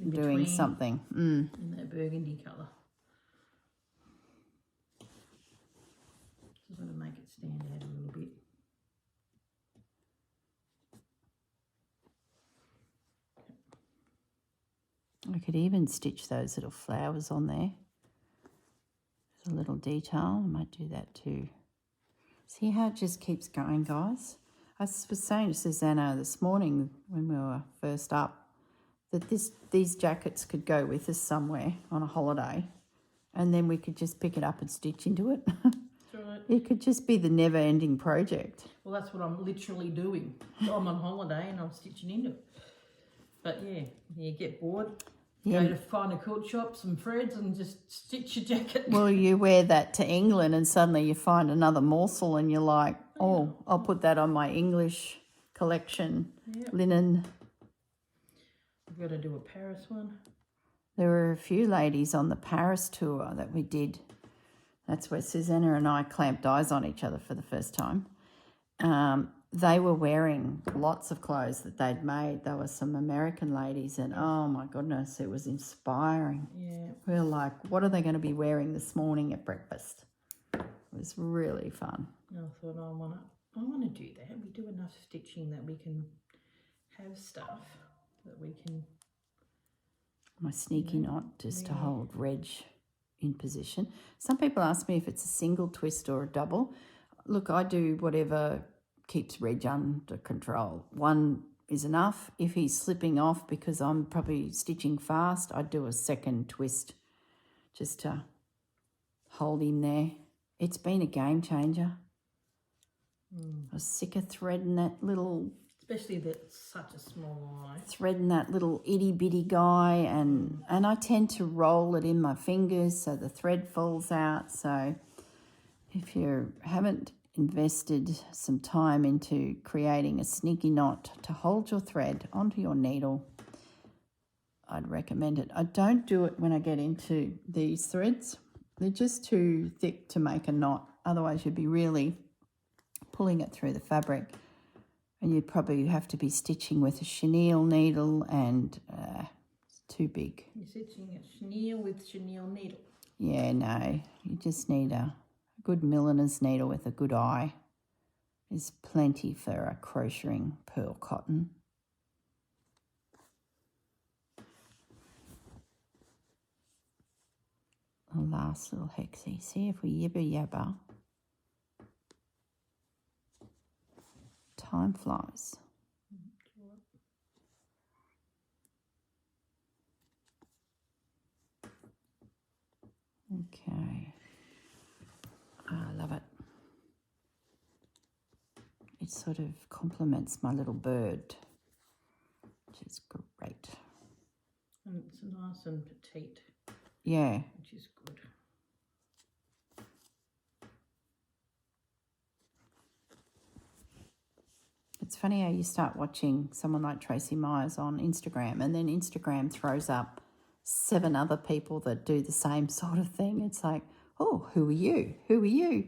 doing something. In that burgundy colour. Just want to make it stand out a little bit. I could even stitch those little flowers on there. There's a little detail. I might do that too. See how it just keeps going, guys? I was saying to Susanna this morning when we were first up that these jackets could go with us somewhere on a holiday, and then we could just pick it up and stitch into it. That's right. It could just be the never-ending project. Well, that's what I'm literally doing. I'm on holiday and I'm stitching into it. But yeah, you get bored. Yeah. Go to find a quilt shop, some threads, and just stitch your jacket. Well, you wear that to England and suddenly you find another morsel and you're like, oh, I'll put that on my English collection, linen. I've got to do a Paris one. There were a few ladies on the Paris tour that we did. That's where Susanna and I clamped eyes on each other for the first time. They were wearing lots of clothes that they'd made. There were some American ladies and, oh, my goodness, it was inspiring. Yeah. We were like, what are they going to be wearing this morning at breakfast? It was really fun. And I thought, I want to do that. We do enough stitching that we can have stuff that we can... My sneaky knot just to hold Reg in position. Some people ask me if it's a single twist or a double. Look, I do whatever keeps Reg under control. One is enough. If he's slipping off because I'm probably stitching fast, I'd do a second twist just to hold him there. It's been a game changer. I was sick of threading that little... Especially that it's such a small eye. Threading that little itty-bitty guy, and I tend to roll it in my fingers so the thread falls out. So if you haven't invested some time into creating a sneaky knot to hold your thread onto your needle, I'd recommend it. I don't do it when I get into these threads. They're just too thick to make a knot. Otherwise you'd be really pulling it through the fabric, and you'd probably have to be stitching with a chenille needle, and it's too big. You're stitching a chenille with chenille needle. Yeah, no, you just need a good milliner's needle with a good eye. There's plenty for crocheting pearl cotton. The last little hexie. See if we yibba yabba. Time flies. Okay. I love it. It sort of complements my little bird, which is great. And it's nice and petite. Yeah. Which is good. It's funny how you start watching someone like Tracy Myers on Instagram, and then Instagram throws up 7 other people that do the same sort of thing. It's like, oh, who are you? Who are you?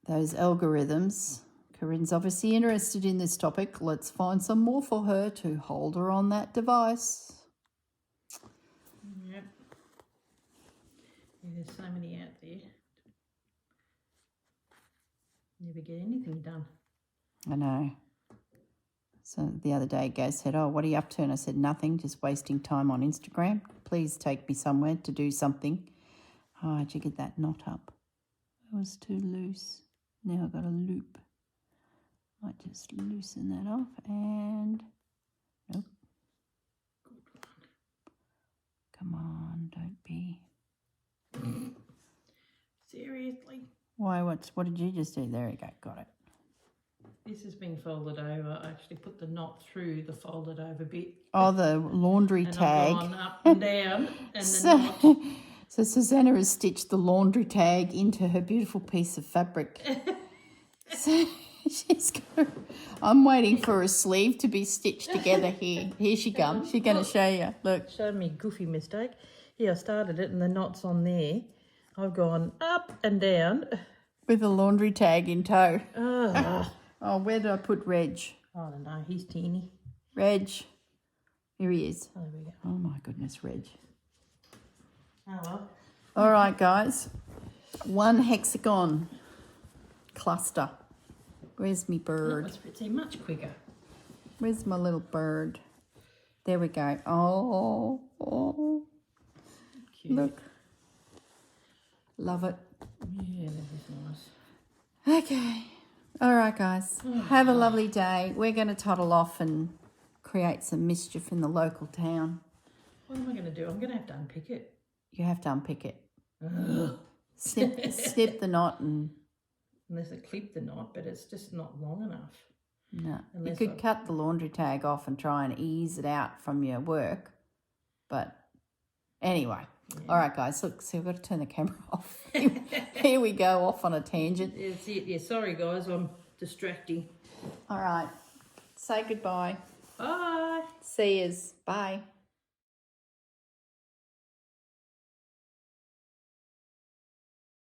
Those algorithms. Corrine's obviously interested in this topic. Let's find some more for her to hold her on that device. Yep. Yeah, there's so many out there. Never get anything done. I know. So the other day, Gaz said, oh, what are you up to? And I said, nothing, just wasting time on Instagram. Please take me somewhere to do something. Oh, how'd you get that knot up? It was too loose. Now I've got a loop. I just loosen that off and nope. Good one. Come on, don't be. Seriously? Why, what did you just do? There we go, got it. This has been folded over. I actually put the knot through the folded over bit. Oh, the laundry and tag. I've gone up and down and So, the knot. so Susanna has stitched the laundry tag into her beautiful piece of fabric. So she's got I'm waiting for her sleeve to be stitched together here. Here she comes. She's going to show you. Look. Showed me a goofy mistake. Here, I started it and the knot's on there. I've gone up and down. With a laundry tag in tow. Oh, Oh, where did I put Reg? I don't know. He's teeny. Reg. Here he is. Oh, there we go. Oh, my goodness, Reg. Oh, well. All right, guys. 1 hexagon cluster. Where's me That bird? was pretty much quicker. Where's my little bird? There we go. Oh. Cute. Look. Love it. Yeah, that was nice. Okay. All right, guys. Have a lovely day. We're going to toddle off and create some mischief in the local town. What am I going to do? I'm going to have to unpick it. You have to unpick it. Ugh. Snip the knot and... Unless I clip the knot, but it's just not long enough. No. Unless you could cut the laundry tag off and try and ease it out from your work. But anyway. Yeah. All right, guys. Look, see, we've got to turn the camera off. Here we go, off on a tangent. That's it. Yeah, sorry, guys. I'm distracting. All right. Say goodbye. Bye. See yous. Bye.